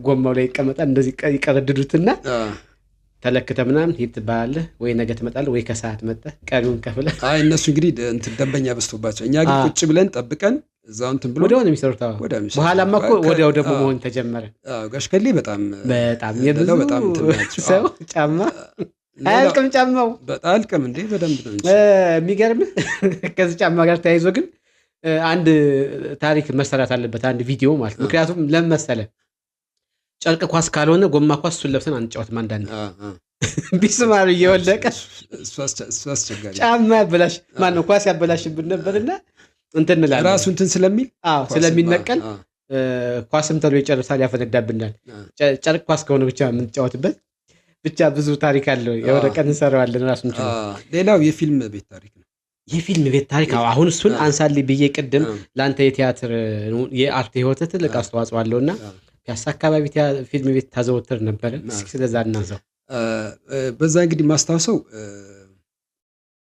ጎማው ላይ ይቀመጣል። እንደዚህ ይቀረድዱትና ተለክተህ ምናምን ሂድ ትባላለህ። ወይ ነገ ትመጣለህ ወይ ከሰዓት መጣህ ቀሪውን ከፍለህ። እነሱ እንግዲህ እንትን ደንበኛ በዝቶባቸው፣ እኛ ግን ቁጭ ብለን ጠብቀን እዛው እንትን ብሎ ወዲያው ነው የሚሰሩት። በኋላማ እኮ ወዲያው ደግሞ መሆን ተጀመረ። ጋሽ ከሌ በጣም የብዙ በጣም ሰው ጫማ አያልቅም። ጫማው በጣም አልቅም እንዴ! በደንብ ነው እንጂ የሚገርምህ። ከዚህ ጫማ ጋር ተያይዞ ግን አንድ ታሪክ መሰራት አለበት፣ አንድ ቪዲዮ ማለት። ምክንያቱም ለምን መሰለህ? ጨርቅ ኳስ ካልሆነ ጎማ ኳስ እሱን ለብሰን አንጫወትም። አንዳንድ ቢስማሩ እየወለቀ እሱ አስቸጋሪ ጫማ ያበላሽ ማነው ኳስ ያበላሽብን ነበርና እንትን እንላለን ራሱ እንትን ስለሚነቀል ኳስም ተሎ ይጨርሳል፣ ያፈነዳብናል። ጨርቅ ኳስ ከሆነ ብቻ የምንጫወትበት ብቻ ብዙ ታሪክ አለው። የወደ ቀን እንሰራዋለን ራሱ እንትን። ሌላው የፊልም ቤት ታሪክ ነው። የፊልም ቤት ታሪክ አሁን እሱን አንሳልኝ ብዬ ቅድም ለአንተ የቲያትር የአርት ህይወት ትልቅ አስተዋጽኦ አለውና ፒያሳ አካባቢ ፊልም ቤት ታዘወትር ነበረ። እስኪ ስለዛ እናንሳው። በዛ እንግዲህ ማስታወሰው